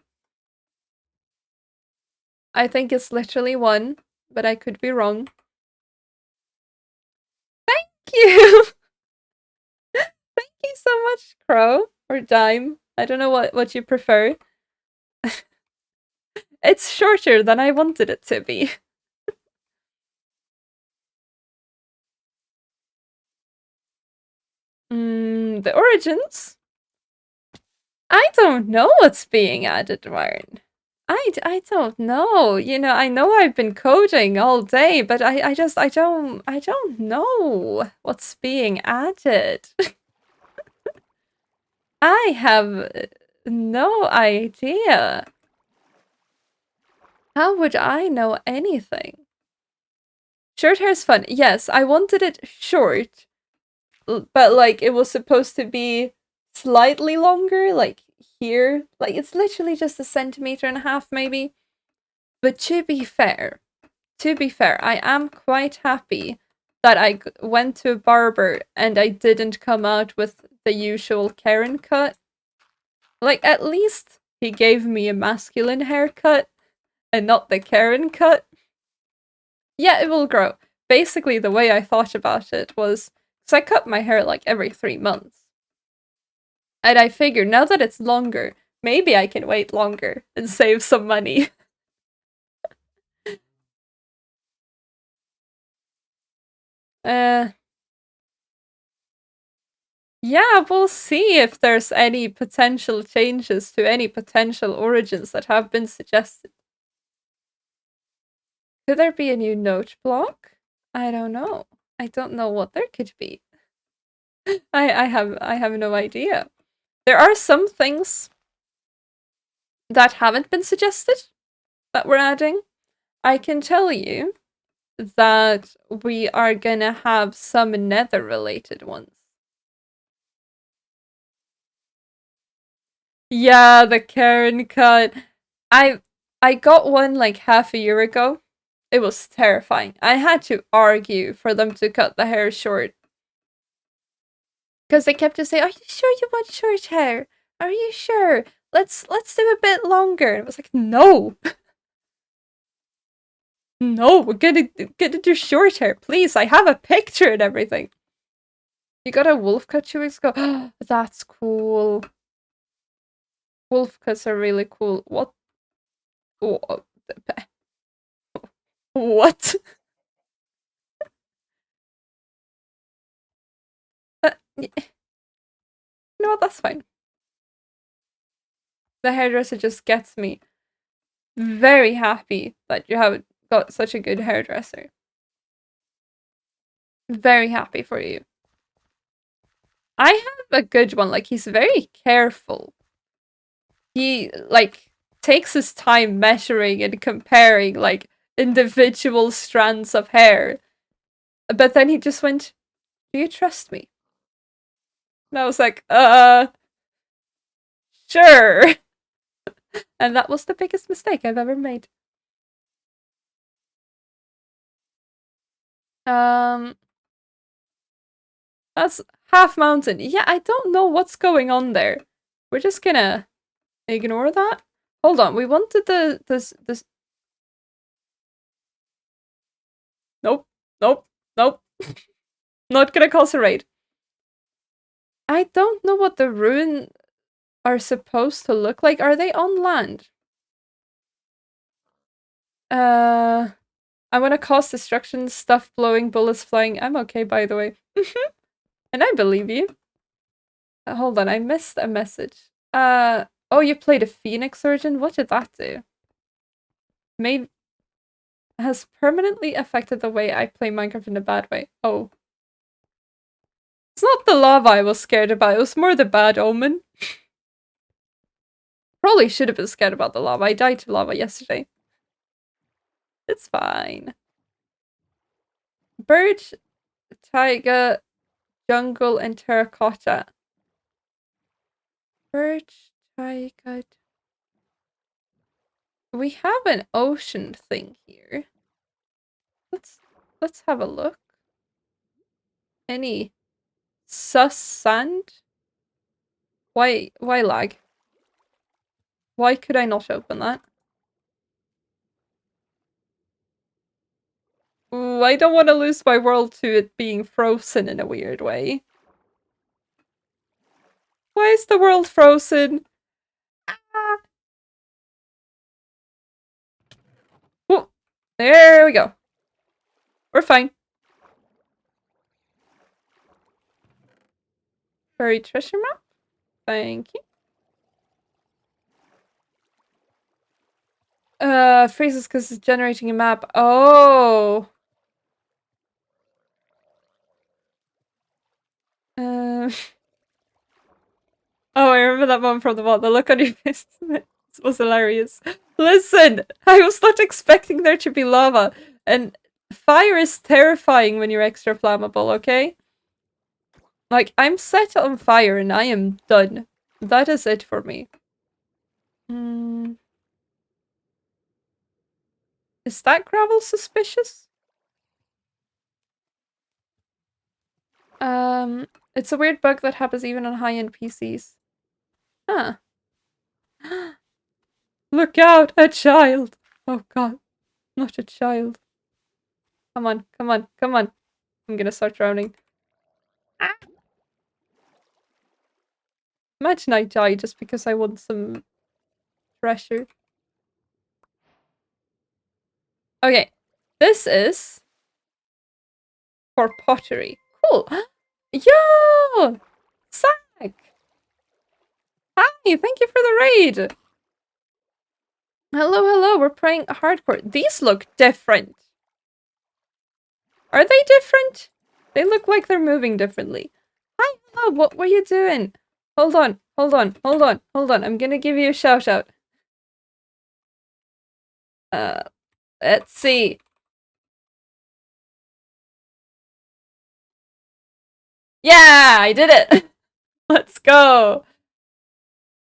Speaker 1: I think it's literally 1, but I could be wrong. Thank you. Thank you so much, Crow or Dime. I don't know what you prefer. It's shorter than I wanted it to be. The origins? I don't know what's being added, Warren. I don't know. You know, I know I've been coding all day, but I don't know what's being added. I have no idea. How would I know anything? Short hair's fun. Yes, I wanted it short, but like it was supposed to be slightly longer, like here. Like it's literally just 1.5 centimeters maybe. But to be fair, I am quite happy that I went to a barber and I didn't come out with the usual Karen cut. Like at least he gave me a masculine haircut and not the Karen cut. Yeah, it will grow. Basically, the way I thought about it was because I cut my hair like every 3 months. And I figured now that it's longer, maybe I can wait longer and save some money. uh, yeah, we'll see if there's any potential changes to any potential origins that have been suggested. Could there be a new note block? I don't know. I don't know what there could be. I have no idea. There are some things that haven't been suggested that we're adding. I can tell you that we are gonna have some nether related ones. Yeah, the Karen cut. I got one like half a year ago. It was terrifying. I had to argue for them to cut the hair short. Because they kept to say, "Are you sure you want short hair? Are you sure? Let's do a bit longer." And it was like, no. No, we're gonna do short hair, please. I have a picture and everything. You got a wolf cut 2 weeks ago. That's cool. Wolf cuts are really cool. What? What? You know what? That's fine. The hairdresser just gets me very happy that you have got such a good hairdresser. Very happy for you. I have a good one. Like, he's very careful. He, like, takes his time measuring and comparing, like, individual strands of hair. But then he just went, "Do you trust me?" And I was like, sure. And that was the biggest mistake I've ever made. Um, that's half mountain. Yeah, I don't know what's going on there. We're just gonna ignore that. Hold on, we wanted this. Nope, nope, nope. Not gonna cause a raid. I don't know what the ruin are supposed to look like. Are they on land? I want to cause destruction, stuff blowing, bullets flying. I'm okay, by the way. And I believe you. Hold on, I missed a message. Oh, you played a Phoenix Surgeon? What did that do? Made has permanently affected the way I play Minecraft in a bad way. Oh. It's not the lava I was scared about, it was more the bad omen. Probably should have been scared about the lava. I died to lava yesterday. It's fine. Birch, taiga, jungle, and terracotta. Birch, taiga. We have an ocean thing here. Let's have a look. Any sus sand? Why lag? Why could I not open that? Ooh, I don't want to lose my world to it being frozen in a weird way. Why is the world frozen? Ah. Whoa. There we go. We're fine. Buried treasure map? Thank you. Freezes because it's generating a map. Oh. Uh, oh, I remember that moment from the vault. The look on your face was hilarious. Listen, I was not expecting there to be lava. And fire is terrifying when you're extra flammable, okay? Like, I'm set on fire and I am done. That is it for me. Is that gravel suspicious? It's a weird bug that happens even on high-end PCs. Huh. Look out! A child! Oh god. Not a child. Come on, come on, come on. I'm gonna start drowning. Ah! Imagine I die just because I want some treasure. Okay. This is for pottery. Cool. Yo! Sack! Hi, thank you for the raid! Hello, hello, we're playing hardcore. These look different. Are they different? They look like they're moving differently. Hi, hello, what were you doing? Hold on, hold on, hold on, hold on. I'm gonna give you a shout out. Uh, let's see. Yeah, I did it! Let's go!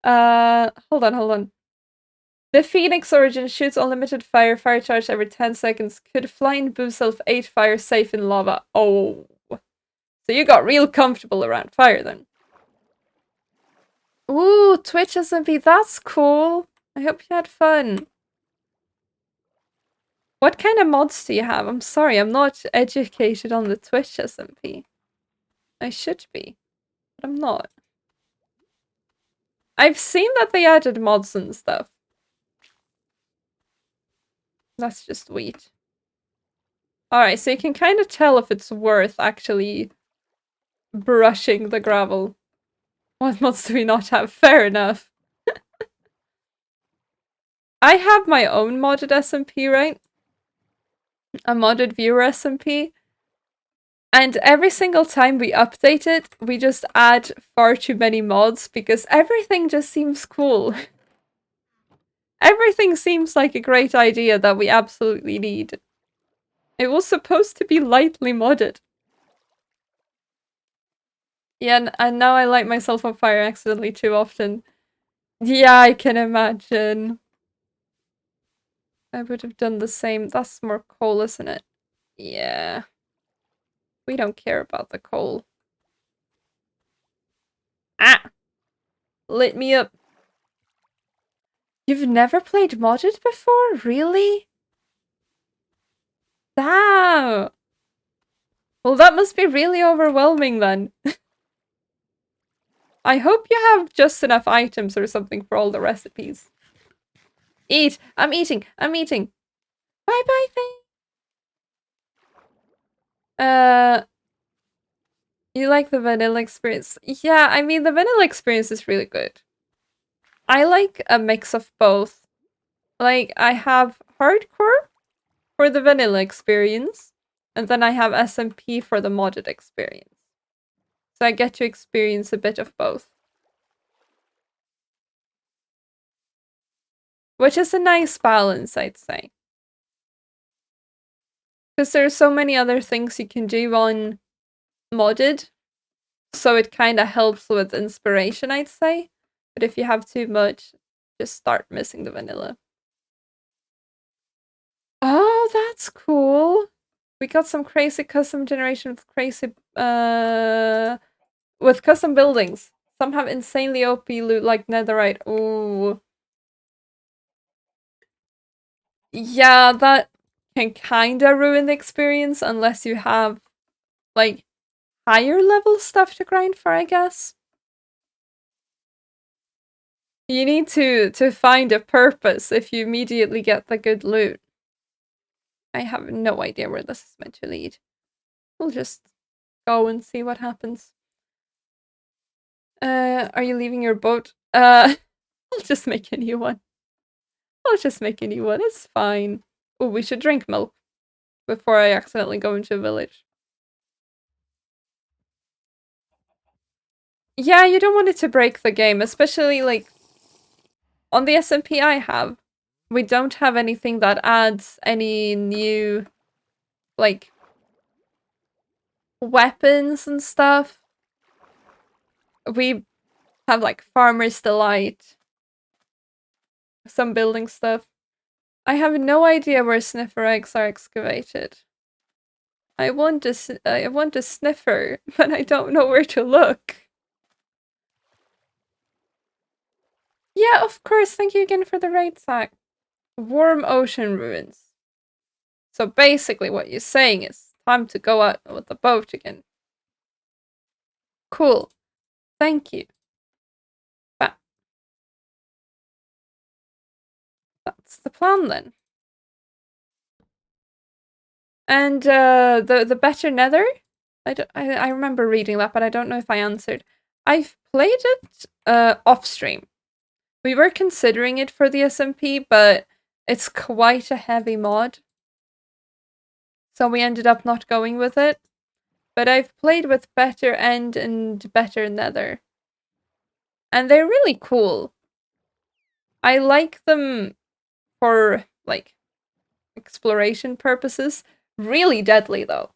Speaker 1: Hold on, hold on. The Phoenix Origin shoots unlimited fire, fire charge every 10 seconds. Could fly and boost self 8 fire safe in lava. Oh. So you got real comfortable around fire then. Ooh, Twitch SMP, that's cool. I hope you had fun. What kind of mods do you have? I'm sorry, I'm not educated on the Twitch SMP. I should be, but I'm not. I've seen that they added mods and stuff. That's just wheat. Alright, so you can kind of tell if it's worth actually brushing the gravel. What mods do we not have? Fair enough. I have my own modded SMP, right? A modded viewer SMP. And every single time we update it, we just add far too many mods because everything just seems cool. Everything seems like a great idea that we absolutely need. It was supposed to be lightly modded. Yeah, and now I light myself on fire accidentally too often. Yeah, I can imagine. I would have done the same. That's more coal, isn't it? Yeah. We don't care about the coal. Ah! Lit me up. You've never played modded before? Really? Damn! Well, that must be really overwhelming then. I hope you have just enough items or something for all the recipes. Eat! I'm eating! I'm eating! Bye-bye, Faye! You like the vanilla experience? Yeah, I mean, the vanilla experience is really good. I like a mix of both. Like, I have hardcore for the vanilla experience, and then I have SMP for the modded experience. So I get to experience a bit of both. Which is a nice balance, I'd say. Because there's so many other things you can do on modded, so it kind of helps with inspiration, I'd say. But if you have too much, just start missing the vanilla. Oh, that's cool. We got some crazy custom generation with crazy with custom buildings. Some have insanely OP loot like netherite. Ooh. Yeah, that can kinda ruin the experience unless you have like higher level stuff to grind for, I guess. You need to find a purpose if you immediately get the good loot. I have no idea where this is meant to lead. We'll just go and see what happens. Are you leaving your boat? I'll just make a new one. I'll just make a new one. It's fine. Oh, we should drink milk before I accidentally go into a village. Yeah, you don't want it to break the game, especially like on the SMP I have. We don't have anything that adds any new like weapons and stuff. We have like Farmer's Delight, some building stuff. I have no idea where sniffer eggs are excavated. I want a sniffer, but I don't know where to look. Yeah, of course. Thank you again for the raid sack. Warm ocean ruins. So basically what you're saying is time to go out with the boat again. Cool. Thank you. But that's the plan then. And the better nether? I remember reading that, but I don't know if I answered. I've played it off stream. We were considering it for the SMP, but it's quite a heavy mod. So we ended up not going with it. But I've played with better end and better nether. And they're really cool. I like them for, like, exploration purposes. Really deadly, though.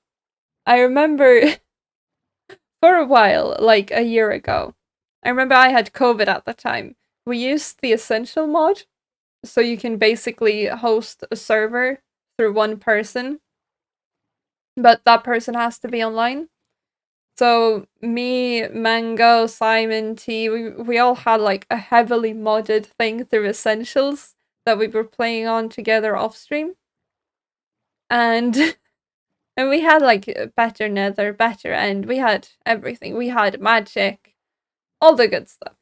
Speaker 1: I remember for a while, like a year ago, I remember I had COVID at the time. We used the Essential mod, so you can basically host a server through one person, but that person has to be online. So me, Mango, Simon, T, we all had like a heavily modded thing through Essentials that we were playing on together off stream. And and we had like better nether, better end. We had everything. We had magic, all the good stuff.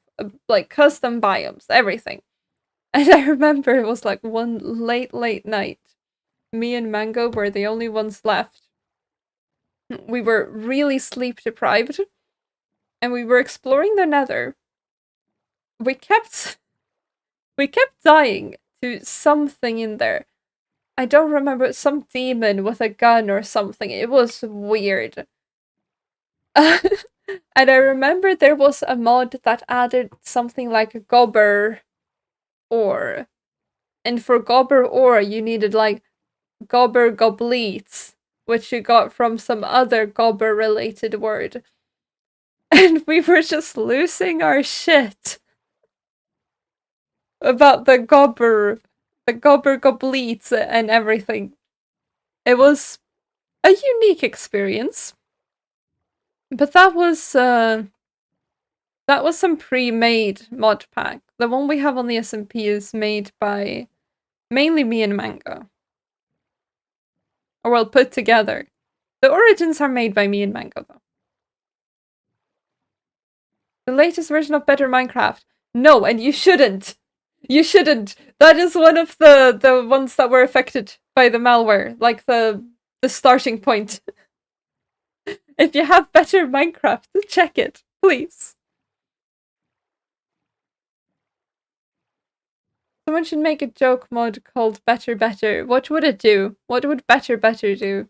Speaker 1: Like custom biomes, everything. And I remember it was like one late night. Me and Mango were the only ones left. We were really sleep deprived. and we were exploring the Nether. We kept dying to something in there. I don't remember, some demon with a gun or something. It was weird. And I remember there was a mod that added something like gobber ore. And for gobber ore, you needed like gobber goblets, which you got from some other gobber related word. And we were just losing our shit about the gobber goblets and everything. It was a unique experience. But that was some pre-made mod pack. The one we have on the SMP is made by mainly me and Mango. Or well, put together. The origins are made by me and Mango, though. The latest version of Better Minecraft. No, and you shouldn't. You shouldn't. That is one of the ones that were affected by the malware, like the starting point. If you have Better Minecraft, check it, please. Someone should make a joke mod called Better Better. What would it do? What would Better Better do?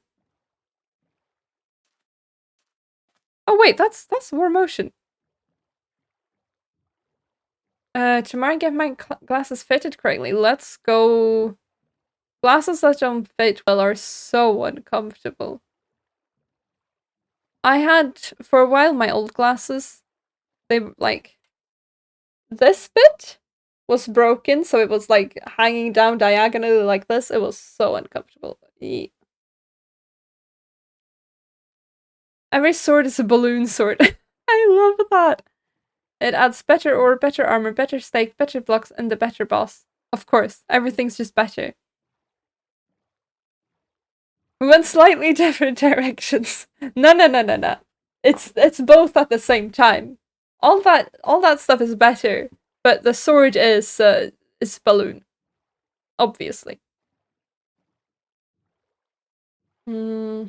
Speaker 1: Oh wait, that's War Motion. Tomorrow get my glasses fitted correctly. Let's go. Glasses that don't fit well are so uncomfortable. I had, for a while, my old glasses. They, like, this bit was broken, so it was, like, hanging down diagonally like this. It was so uncomfortable. Every sword is a balloon sword. I love that. It adds better ore, better armor, better stake, better blocks, and the better boss. Of course, everything's just better. We went slightly different directions. No. It's both at the same time. All that stuff is better, but the sword is balloon, obviously. Hmm.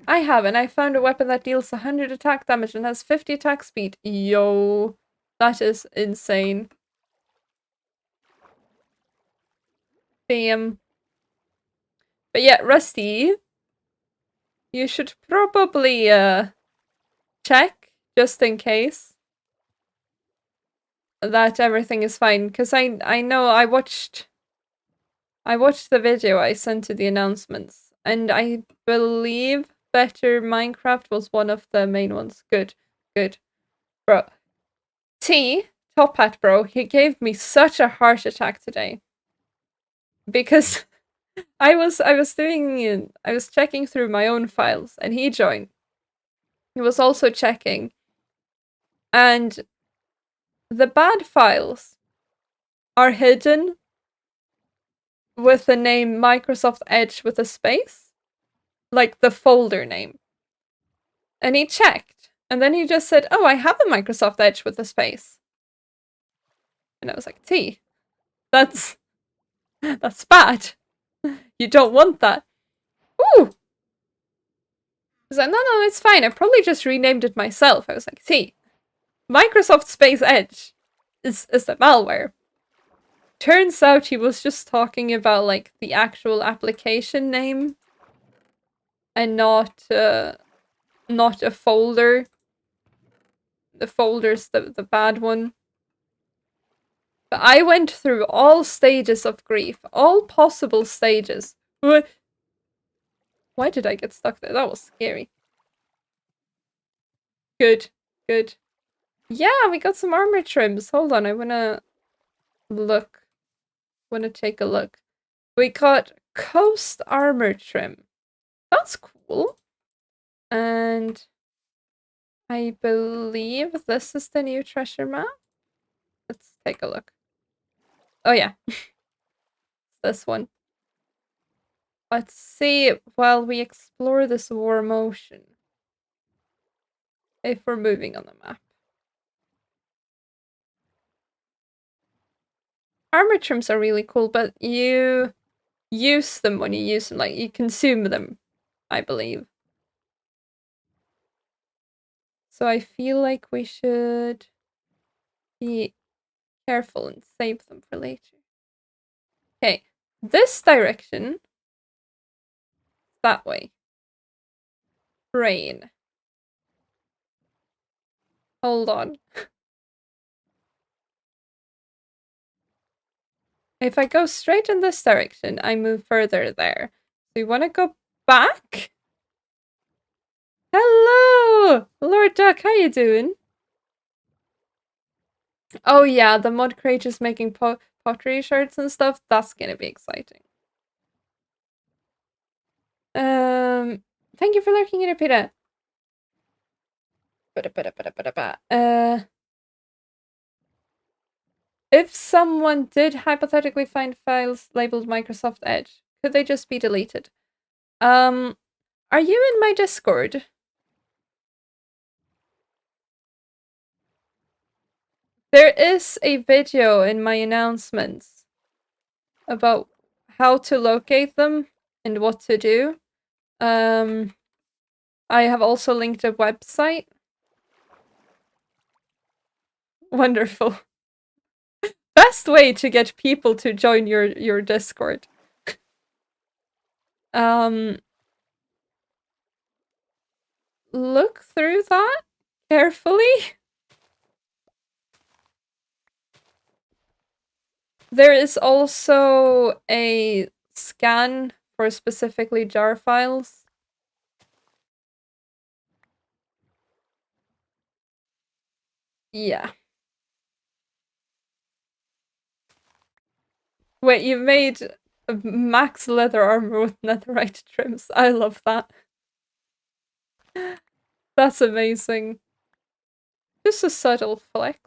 Speaker 1: I haven't. I found a weapon that deals 100 attack damage and has 50 attack speed. Yo, that is insane. Damn. But yeah, Rusty, you should probably check just in case that everything is fine, because I know I watched the video I sent to the announcements, and I believe Better Minecraft was one of the main ones. Good. Bro. Top Hat Bro, he gave me such a heart attack today. Because I was checking through my own files, and he joined. He was also checking. And the bad files are hidden with the name Microsoft Edge with a space. Like the folder name. And he checked. And then he just said, oh, I have a Microsoft Edge with a space. And I was like, that's bad. You don't want that. Ooh! I was like, no, it's fine. I probably just renamed it myself. I was like, Microsoft Space Edge is the malware. Turns out he was just talking about, like, the actual application name and not a folder. The folder's the bad one. But I went through all stages of grief, all possible stages. Why did I get stuck there? That was scary. Good. Yeah, we got some armor trims. Hold on, I wanna look. Wanna take a look. We got Coast armor trim. That's cool. And I believe this is the new treasure map. Let's take a look. Oh yeah. This one. Let's see while we explore this war motion. If we're moving on the map. Armor trims are really cool, but you use them when you use them, like, you consume them, I believe. So I feel like we should be careful and save them for later. Okay, this direction, that way. Rain. Hold on. If I go straight in this direction, I move further there. So you want to go back? Hello! Lord Duck, how you doing? Oh yeah, the mod crate is making pottery shirts and stuff. That's gonna be exciting. Thank you for lurking in, Peter. If someone did hypothetically find files labeled Microsoft Edge, could they just be deleted? Are you in my Discord? There is a video in my announcements about how to locate them and what to do. I have also linked a website. Wonderful. Best way to get people to join your Discord. Look through that carefully. There is also a scan for specifically jar files. Yeah. Wait, you made a max leather armor with netherite trims. I love that. That's amazing. Just a subtle flex.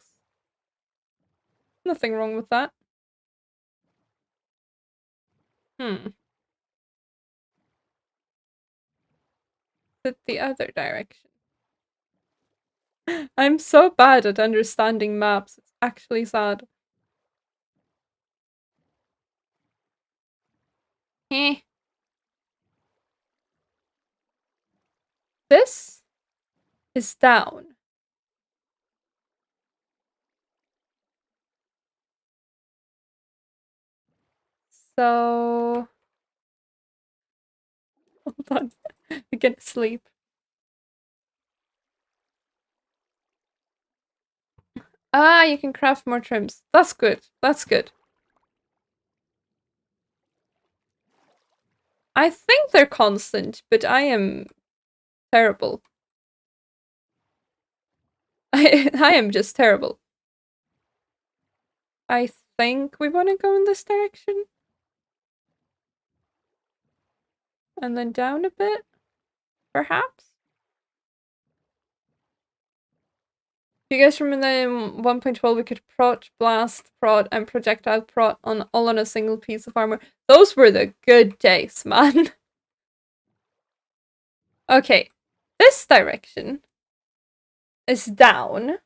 Speaker 1: Nothing wrong with that. The other direction. I'm so bad at understanding maps. It's actually sad. Eh. This is down. So hold on. I get sleep. Ah, you can craft more trims. That's good. That's good. I think they're constant, but I am terrible. I am just terrible. I think we want to go in this direction. And then down a bit, perhaps? Do you guys remember in 1.12 we could prot, blast, prot, and projectile prot all on a single piece of armor? Those were the good days, man. Okay, this direction is down.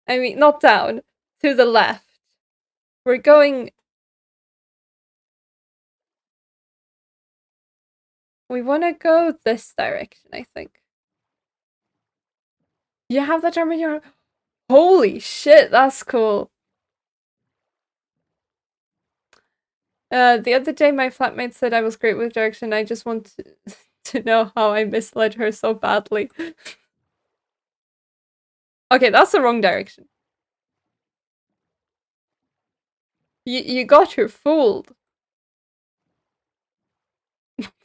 Speaker 1: I mean, not down, to the left. We're going... We want to go this direction, I think. You have that armor in your... Holy shit, that's cool. The other day my flatmate said I was great with direction. I just want to know how I misled her so badly. Okay, that's the wrong direction. You got her fooled.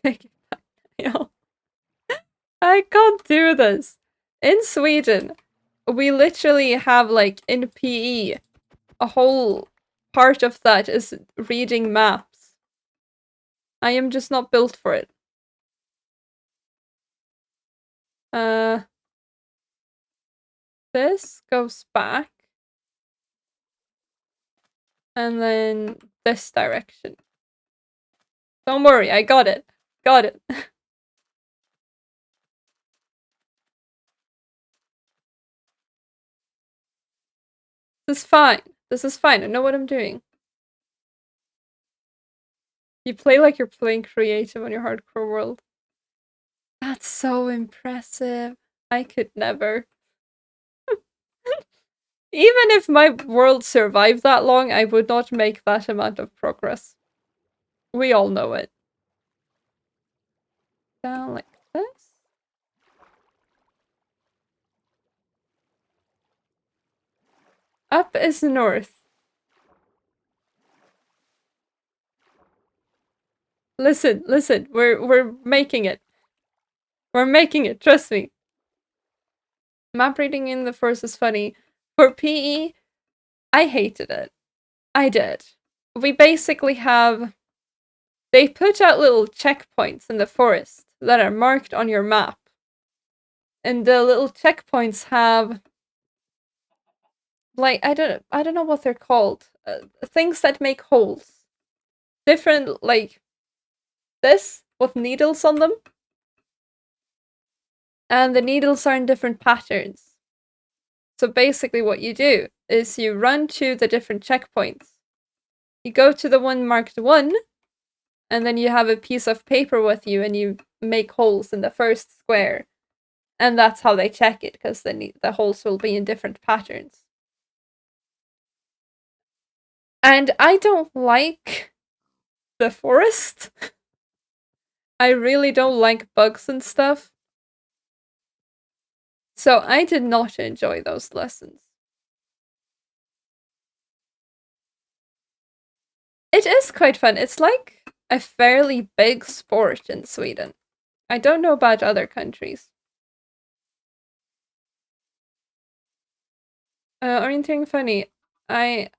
Speaker 1: Take it back now. I can't do this. In Sweden, we literally have, like, in PE, a whole part of that is reading maps. I am just not built for it. This goes back. And then this direction. Don't worry, I got it. Got it. This is fine. This is fine. I know what I'm doing. You play like you're playing creative on your hardcore world. That's so impressive. I could never. Even if my world survived that long, I would not make that amount of progress. We all know it. Down like this. Up is north. Listen, listen. We're making it. We're making it. Trust me. Map reading in the forest is funny. For PE, I hated it. I did. We basically have. They put out little checkpoints in the forest that are marked on your map. And the little checkpoints have like I don't know what they're called. Things that make holes. Different like this with needles on them. And the needles are in different patterns. So basically what you do is you run to the different checkpoints. You go to the one marked 1, and then you have a piece of paper with you and you make holes in the first square. And that's how they check it, because the holes will be in different patterns. And I don't like the forest. I really don't like bugs and stuff. So I did not enjoy those lessons. It is quite fun. It's like a fairly big sport in Sweden. I don't know about other countries. Orienteering funny. I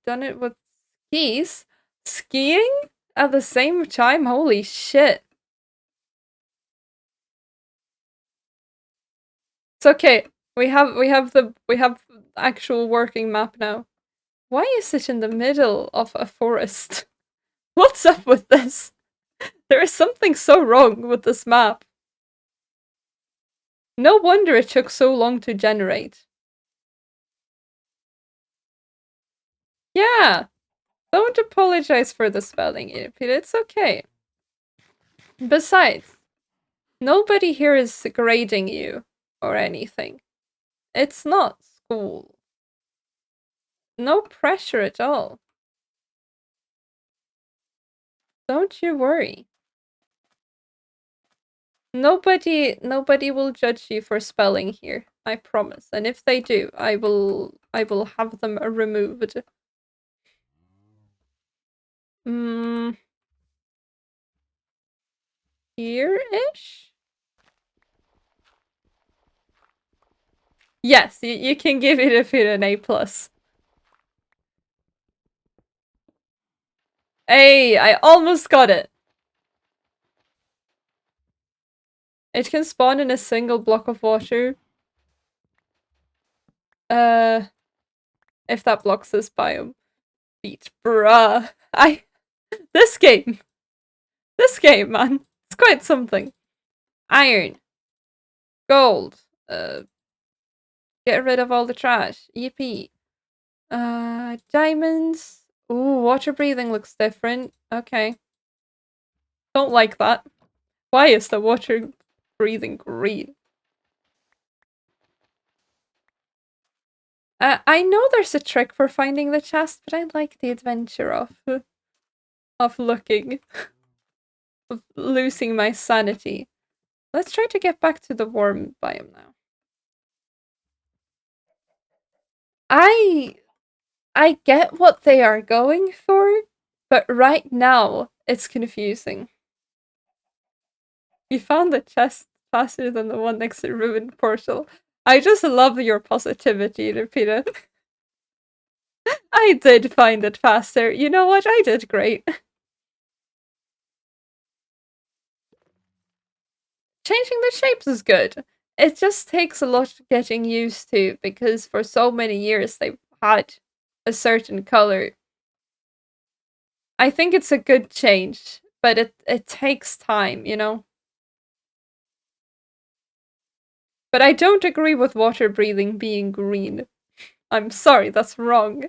Speaker 1: done it with skis. Skiing at the same time? Holy shit. It's okay. We have actual working map now. Why is it in the middle of a forest? What's up with this? There is something so wrong with this map. No wonder it took so long to generate. Yeah, don't apologize for the spelling, Irpid. It's okay. Besides, nobody here is grading you or anything. It's not school. No pressure at all. Don't you worry. Nobody will judge you for spelling here. I promise. And if they do, I will have them removed. Hmm. Here-ish? Yes, you can give it an A+. Hey, I almost got it! It can spawn in a single block of water. If that blocks this biome. Beat, bruh. This game! This game, man! It's quite something. Iron. Gold. Get rid of all the trash. Yippee. Diamonds. Ooh, water breathing looks different. Okay. Don't like that. Why is the water breathing green? I know there's a trick for finding the chest, but I like the adventure of looking, of losing my sanity. Let's try to get back to the warm biome now. I I get what they are going for, but right now it's confusing. You found the chest faster than the one next to ruined portal. I just love your positivity, Lupita. I did find it faster. You know what? I did great. Changing the shapes is good. It just takes a lot getting used to because for so many years they've had a certain color. I think it's a good change, but it takes time, you know? But I don't agree with water breathing being green. I'm sorry, that's wrong.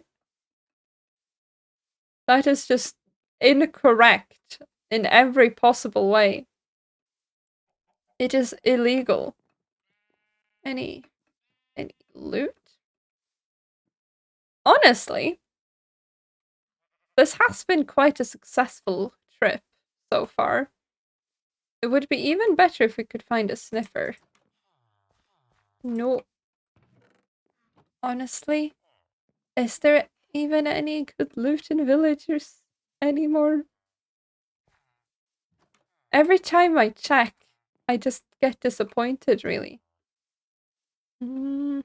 Speaker 1: That is just incorrect in every possible way. It is illegal. Any loot? Honestly, this has been quite a successful trip so far. It would be even better if we could find a sniffer. No. Honestly, is there even any good loot in villagers anymore? Every time I check, I just get disappointed, really. Mm,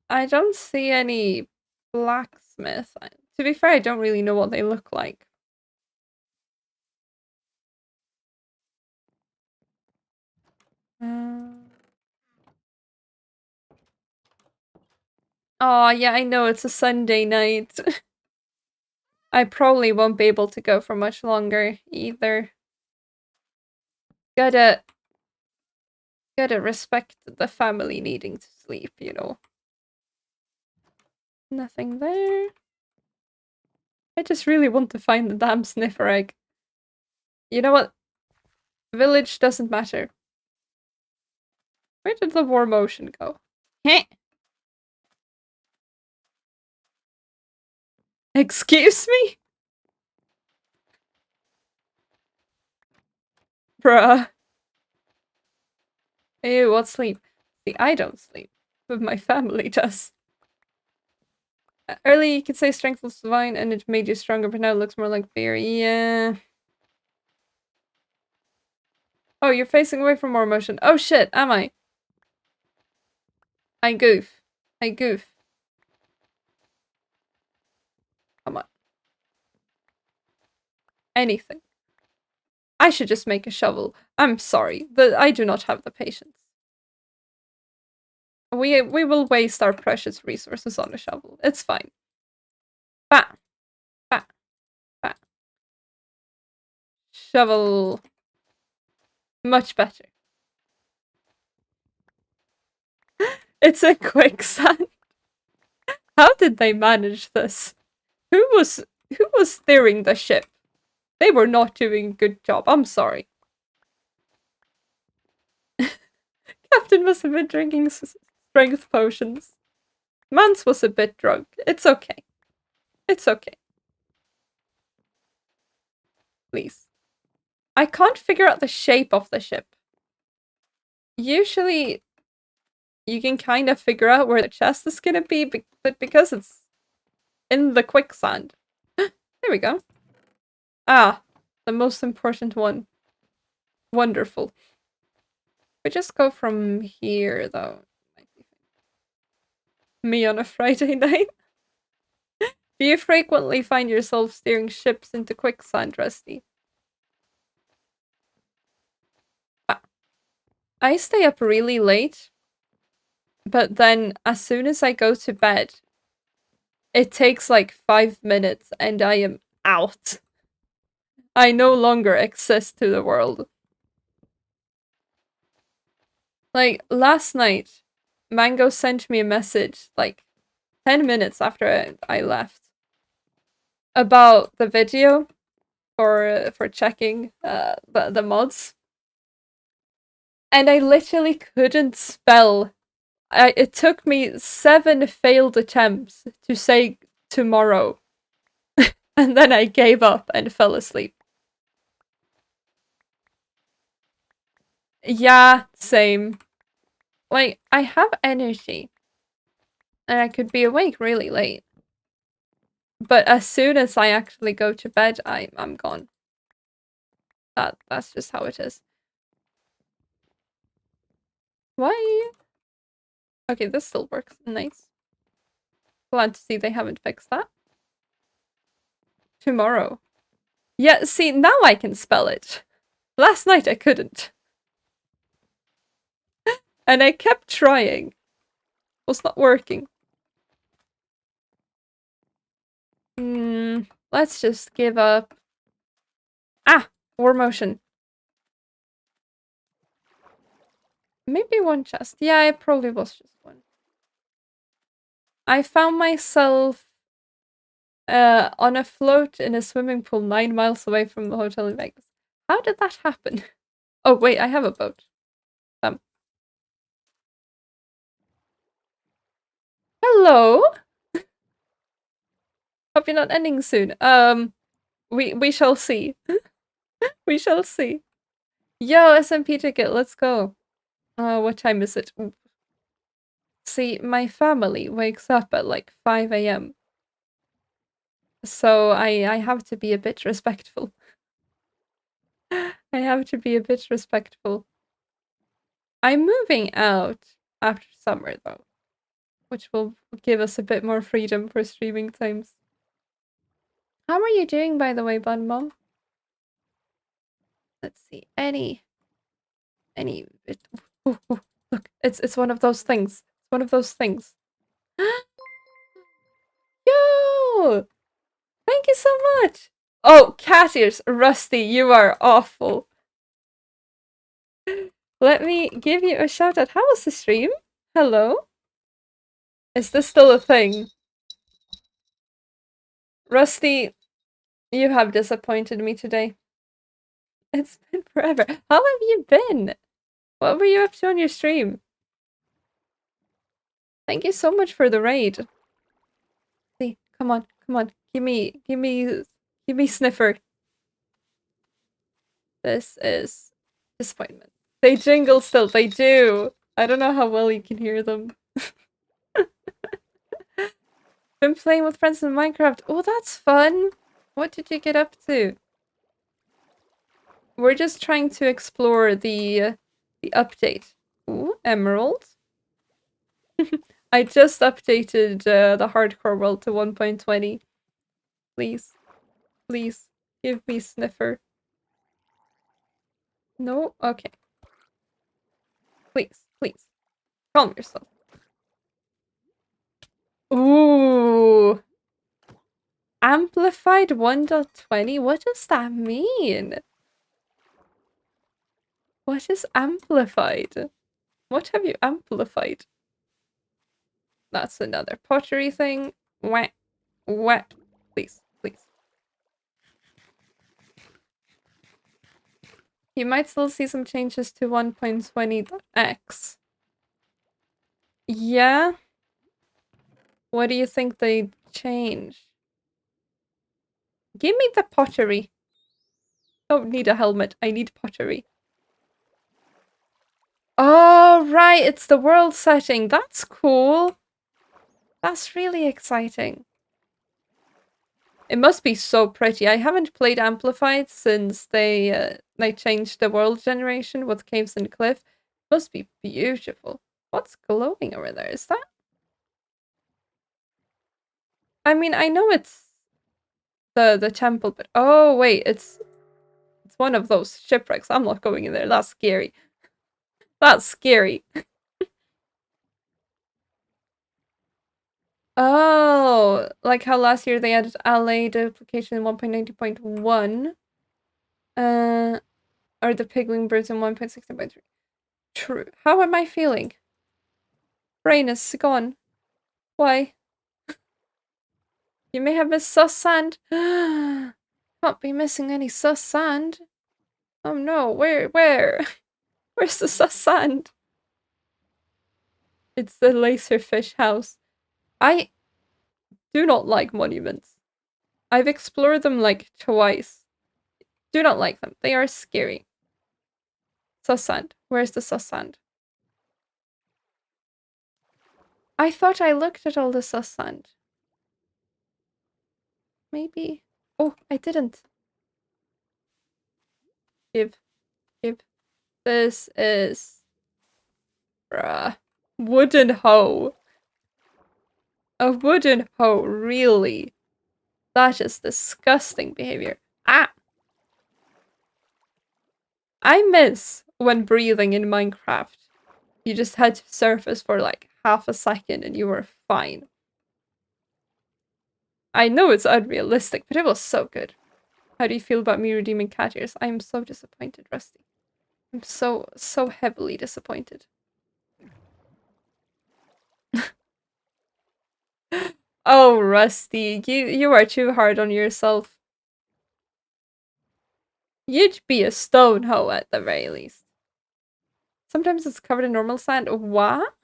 Speaker 1: I don't see any blacksmith. To be fair, I don't really know what they look like. Oh, yeah, I know it's a Sunday night. I probably won't be able to go for much longer either. Gotta respect the family needing to sleep, you know. Nothing there. I just really want to find the damn sniffer egg. You know what? Village doesn't matter. Where did the war motion go? Heh. Excuse me? Bruh. Ew, what sleep? See, I don't sleep, but my family does. Early, you could say strength was divine and it made you stronger, but now it looks more like fear. Yeah. Oh, you're facing away from more emotion. Oh shit, am I? I goof. I goof. Come on. Anything. I should just make a shovel. I'm sorry, but I do not have the patience. We will waste our precious resources on a shovel. It's fine. Bah. Bah. Bah. Shovel. Much better. It's a quicksand. How did they manage this? Who was steering the ship? They were not doing a good job. I'm sorry. Captain must have been drinking strength potions. Mance was a bit drunk. It's okay. It's okay. Please. I can't figure out the shape of the ship. Usually, you can kind of figure out where the chest is gonna be, but because it's in the quicksand. There we go. Ah, the most important one. Wonderful. We just go from here, though. Me on a Friday night? Do you frequently find yourself steering ships into quicksand, Rusty? I stay up really late, but then as soon as I go to bed, it takes like 5 minutes and I am out. I no longer exist to the world. Like, last night, Mango sent me a message, like, 10 minutes after I left, about the video for checking the mods. And I literally couldn't spell. It took me 7 failed attempts to say tomorrow. And then I gave up and fell asleep. Yeah, same. Like, I have energy. And I could be awake really late. But as soon as I actually go to bed, I'm gone. That's just how it is. Why? Okay, this still works. Nice. Glad to see they haven't fixed that. Tomorrow. Yeah, see, now I can spell it. Last night I couldn't. And I kept trying. It was not working. Let's just give up. Ah! War motion. Maybe one chest. Yeah, it probably was just one. I found myself on a float in a swimming pool 9 miles away from the hotel in Vegas. How did that happen? Oh, wait, I have a boat. Hello? Hope you're not ending soon. We shall see. We shall see. Yo, SMP ticket, let's go. What time is it? See, my family wakes up at like 5 a.m. So I have to be a bit respectful. I have to be a bit respectful. I'm moving out after summer though, which will give us a bit more freedom for streaming times. How are you doing, by the way, Bun Mom? Let's see. Ooh, ooh, look, it's one of those things. It's one of those things. Yo! Thank you so much! Oh, cat ears! Rusty, you are awful. Let me give you a shout out. How was the stream? Hello? Is this still a thing? Rusty, you have disappointed me today. It's been forever. How have you been? What were you up to on your stream? Thank you so much for the raid. See, come on, come on. Give me sniffer. This is disappointment. They jingle still, they do. I don't know how well you can hear them. Been playing with friends in Minecraft. Oh, that's fun. What did you get up to? We're just trying to explore the update. Ooh, emerald. I just updated the hardcore world to 1.20. Please, please, give me sniffer. No? Okay. Please, please. Calm yourself. Ooh. Amplified 1.20? What does that mean? What is amplified? What have you amplified? That's another pottery thing. Wah, wah. Please, please. You might still see some changes to 1.20x. Yeah? What do you think they change? Give me the pottery. Don't need a helmet. I need pottery. Oh, right. It's the world setting. That's cool. That's really exciting. It must be so pretty. I haven't played Amplified since they changed the world generation with Caves and Cliff. It must be beautiful. What's glowing over there? Is that? I mean, I know it's the temple, but oh wait, it's one of those shipwrecks. I'm not going in there. That's scary. That's scary. Oh, like how last year they added LA duplication in 1.90.1. Uh, or the pigling birds in 1.16.3. True. How am I feeling? Brain is gone. Why? You may have missed sus sand. Can't be missing any sus sand. Oh no, where? Where's the sus sand? It's the laserfish house. I do not like monuments. I've explored them like twice. Do not like them. They are scary. Sus sand. Where's the sus sand? I thought I looked at all the sus sand. Maybe. Oh, I didn't. Give. Give. This is... Bruh. Wooden hoe. A wooden hoe, really? That is disgusting behavior. Ah! I miss when breathing in Minecraft. You just had to surface for like half a second and you were fine. I know it's unrealistic, but it was so good. How do you feel about me redeeming cat ears? I am so disappointed, Rusty. I'm so heavily disappointed. Oh, Rusty, you are too hard on yourself. You'd be a stone hoe at the very least. Sometimes it's covered in normal sand. What?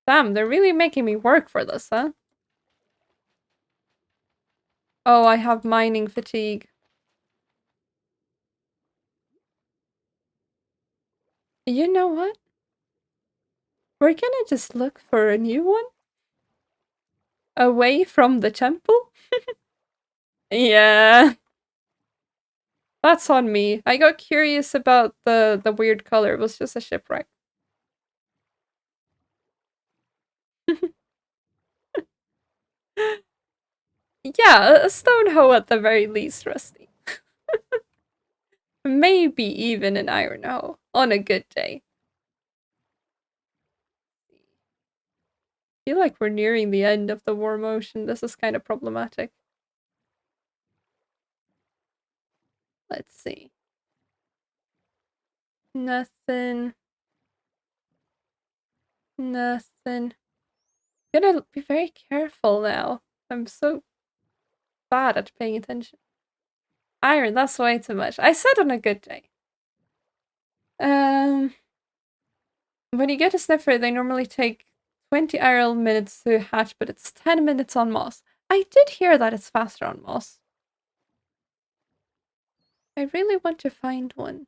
Speaker 1: Damn, they're really making me work for this, huh? Oh, I have mining fatigue. You know what? We're gonna just look for a new one. Away from the temple? Yeah. That's on me. I got curious about the weird color. It was just a shipwreck. Yeah, a stone hoe at the very least, Rusty. Maybe even an iron hoe on a good day. I feel like we're nearing the end of the war motion. This is kind of problematic. Let's see. Nothing. Nothing. Gotta be very careful now. I'm so bad at paying attention. Iron, that's way too much. I said on a good day. Um, when you get a sniffer, they normally take 20 IRL minutes to hatch, but it's 10 minutes on moss. I did hear that it's faster on moss. I really want to find one.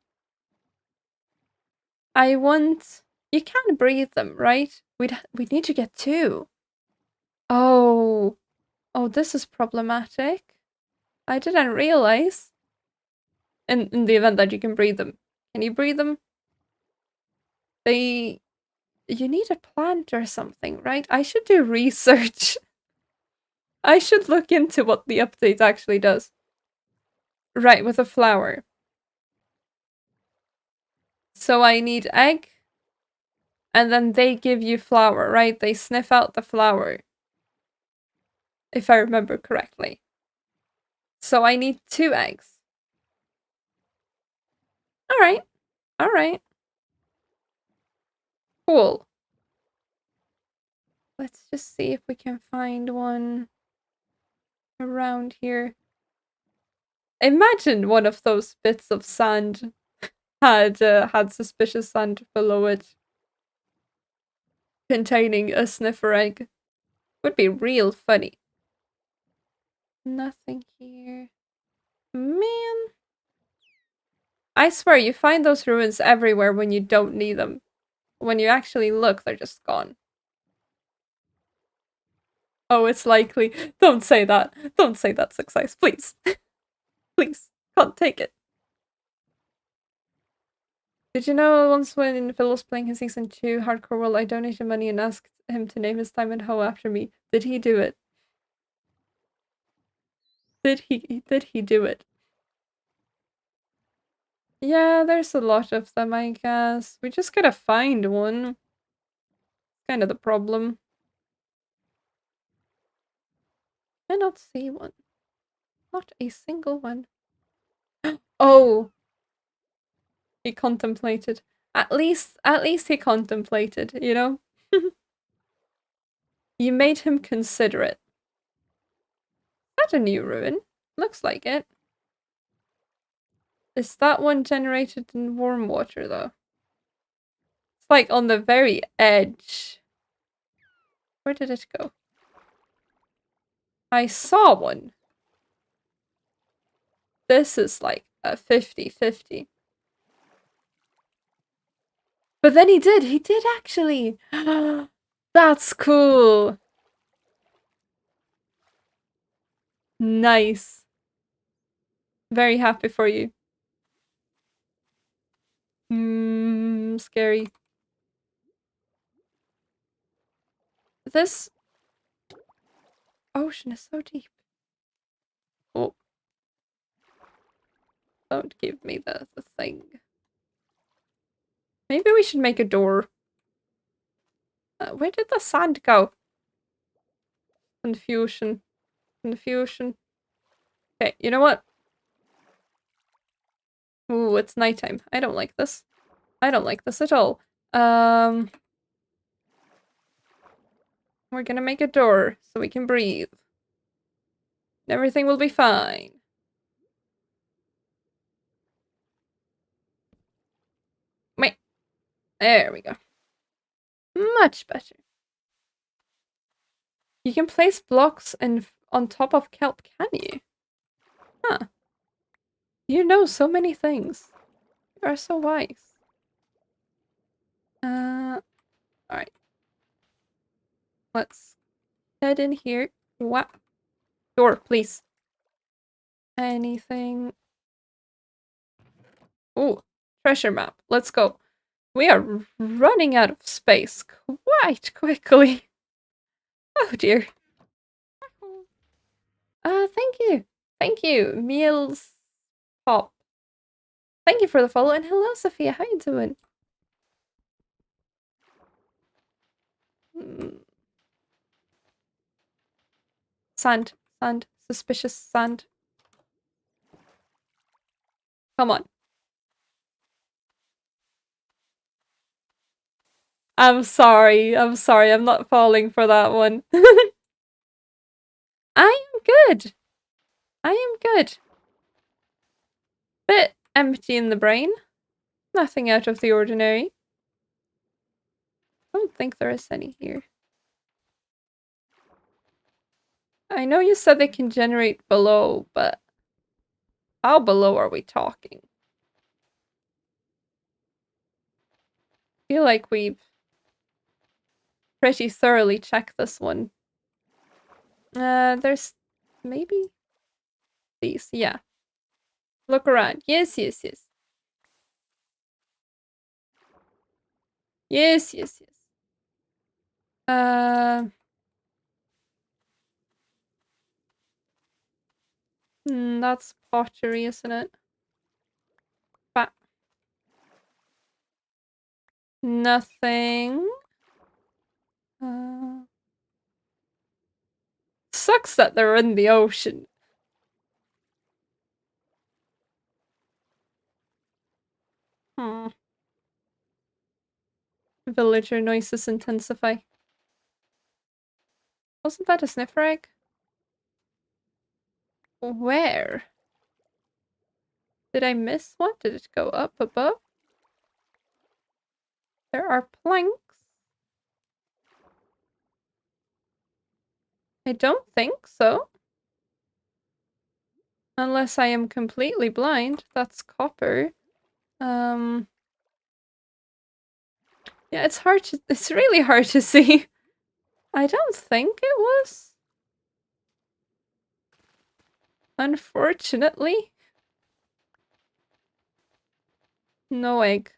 Speaker 1: I want... You can breathe them, right? We'd need to get two. Oh. Oh, this is problematic. I didn't realize. In the event that you can breathe them. Can you breathe them? They... You need a plant or something, right? I should do research. I should look into what the update actually does. Right, with a flower. So I need egg, and then they give you flower, right? They sniff out the flower. If I remember correctly. So I need 2 eggs. Alright. Alright. Cool. Let's just see if we can find one around here. Imagine one of those bits of sand had suspicious sand below it containing a sniffer egg. Would be real funny. Nothing here. Man. I swear, you find those ruins everywhere when you don't need them. When you actually look, they're just gone. Oh, it's likely. Don't say that. Don't say that, Success. Please. Please. Can't take it. Did you know once when Phil was playing his season 2 Hardcore World, I donated money and asked him to name his diamond hoe after me? Did he do it? Did he do it? Yeah, there's a lot of them, I guess. We just gotta find one. Kind of the problem. I not see one. Not a single one. Oh! He contemplated. At least he contemplated, you know? You made him consider it. Is that a new ruin? Looks like it. Is that one generated in warm water, though? It's like on the very edge. Where did it go? I saw one. This is like a 50-50. But then he did actually! That's cool! Nice. Very happy for you. Scary. This ocean is so deep. Oh. Don't give me the thing. Maybe we should make a door. Where did the sand go? Confusion. Confusion. Okay, you know what? Ooh, it's nighttime. I don't like this. I don't like this at all. We're gonna make a door so we can breathe. Everything will be fine. There we go. Much better. You can place blocks on top of kelp, can you? Huh. You know so many things. You are so wise. Alright. Let's head in here. What? Door, please. Anything? Ooh, treasure map. Let's go. We are running out of space quite quickly. Oh dear. Thank you. Thank you, Meals Pop. Thank you for the follow, and hello, Sophia. How you doing? Mm, Sand. Sand. Suspicious sand. Come on. I'm sorry. I'm sorry. I'm not falling for that one. I am good. I am good. Bit empty in the brain. Nothing out of the ordinary. I don't think there is any here. I know you said they can generate below, but how below are we talking? I feel like we've pretty thoroughly checked this one. There's maybe these. Yeah. Look around. Yes, yes, yes. Yes, yes, yes. That's pottery, isn't it? But nothing. Sucks that they're in the ocean. Hmm. Villager noises intensify. Wasn't that a sniffer egg? Where? Did I miss one? Did it go up above? There are planks. I don't think so. Unless I am completely blind. That's copper. Yeah, it's really hard to see. I don't think it was. Unfortunately. No egg.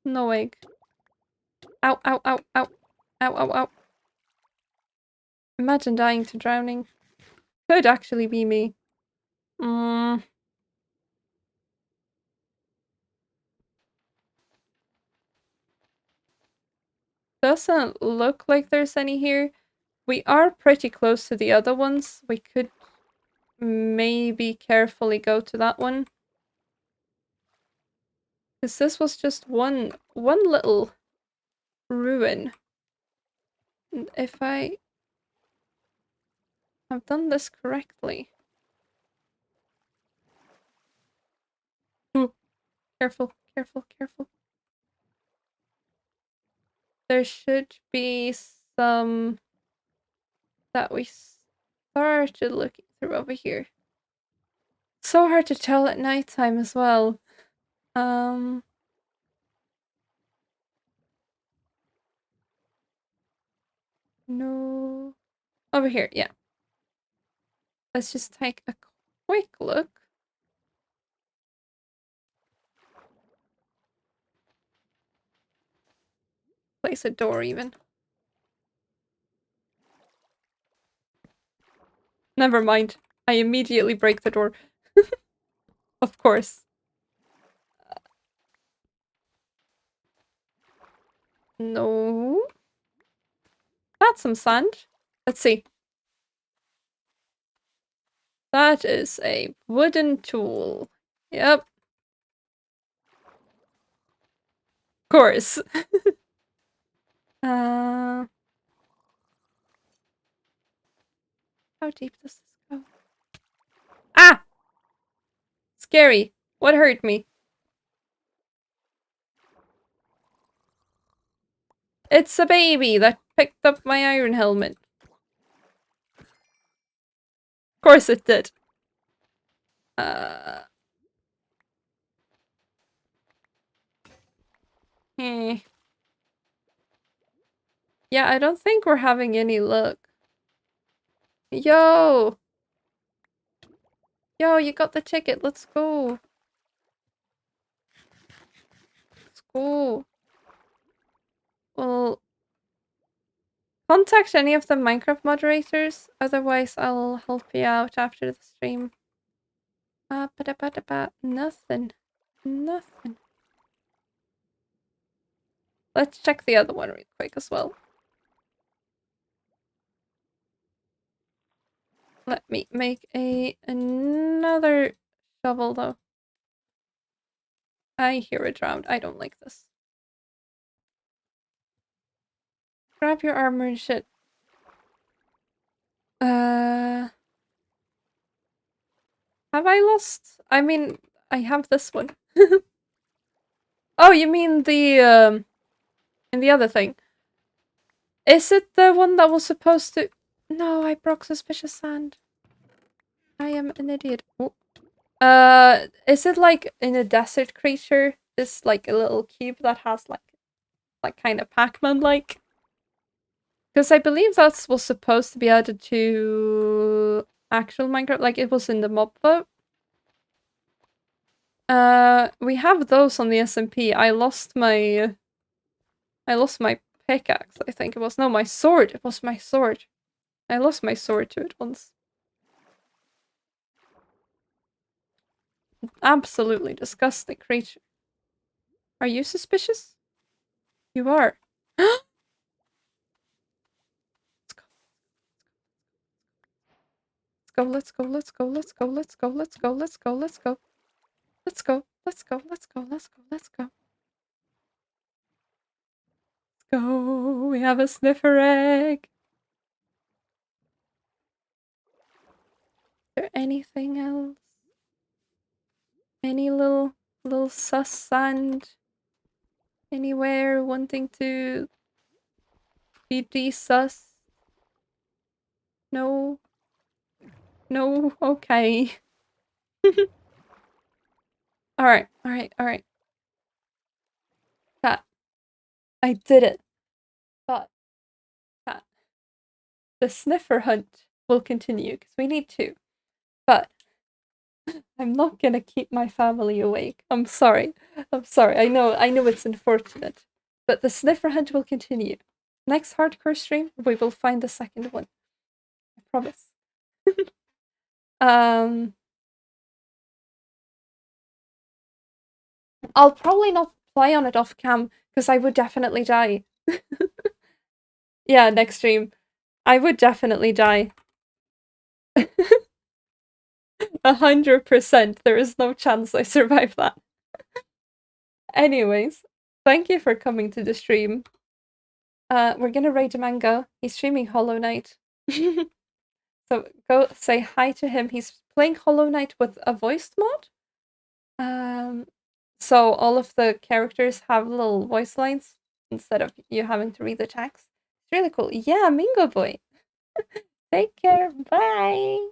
Speaker 1: No egg. Ow, ow, ow, ow. Ow, ow, ow. Imagine dying to drowning. Could actually be me. Doesn't look like there's any here. We are pretty close to the other ones. We could maybe carefully go to that one. Because this was just one little ruin. And if I have done this correctly. Ooh, careful, careful, careful. There should be some that we started looking through over here. So hard to tell at nighttime as well. No. Over here, yeah. Let's just take a quick look. Place a door even. Never mind. I immediately break the door. Of course. No. That's some sand. Let's see. That is a wooden tool. Yep. Of course. How deep does this go? Ah! Scary. What hurt me? It's a baby that picked up my iron helmet. Of course it did. Eh. Yeah, I don't think we're having any luck. Yo! Yo, you got the ticket. Let's go. Let's go. Well, contact any of the Minecraft moderators. Otherwise, I'll help you out after the stream. Nothing. Nothing. Let's check the other one real quick as well. Let me make another shovel though. I hear a drowned. I don't like this. Grab your armor and shit. Have I lost? I mean, I have this one. Oh, you mean the in the other thing? Is it the one that was supposed to? No, I broke suspicious sand. I am an idiot. Oh. Is it like in a desert creature? This like a little cube that has like kind of Pac-Man like? Because I believe that was supposed to be added to actual Minecraft. Like it was in the mob vote. We have those on the SMP. I lost my pickaxe. I think it was no my sword. It was my sword. I lost my sword to it once. Absolutely disgusting creature. Are you suspicious? You are. Let's go, let's go, let's go, let's go, let's go, let's go, let's go. Let's go, let's go, let's go, let's go, let's go. Let's go. We have a sniffer egg. Is there anything else? Any little sus sand anywhere wanting to be de-sus? No. No, okay. Alright, alright, alright. Cat. I did it. But, cat. The sniffer hunt will continue, because we need to. But, I'm not gonna keep my family awake. I'm sorry. I'm sorry. I know it's unfortunate. But the sniffer hunt will continue. Next hardcore stream, we will find the second one. I promise. I'll probably not play on it off cam because I would definitely die. Yeah, next stream. I would definitely die. 100%. There is no chance I survive that. Anyways, thank you for coming to the stream. We're gonna raid Manga. He's streaming Hollow Knight. So go say hi to him. He's playing Hollow Knight with a voiced mod. So all of the characters have little voice lines instead of you having to read the text. It's really cool. Yeah, Mingo Boy. Take care. Bye.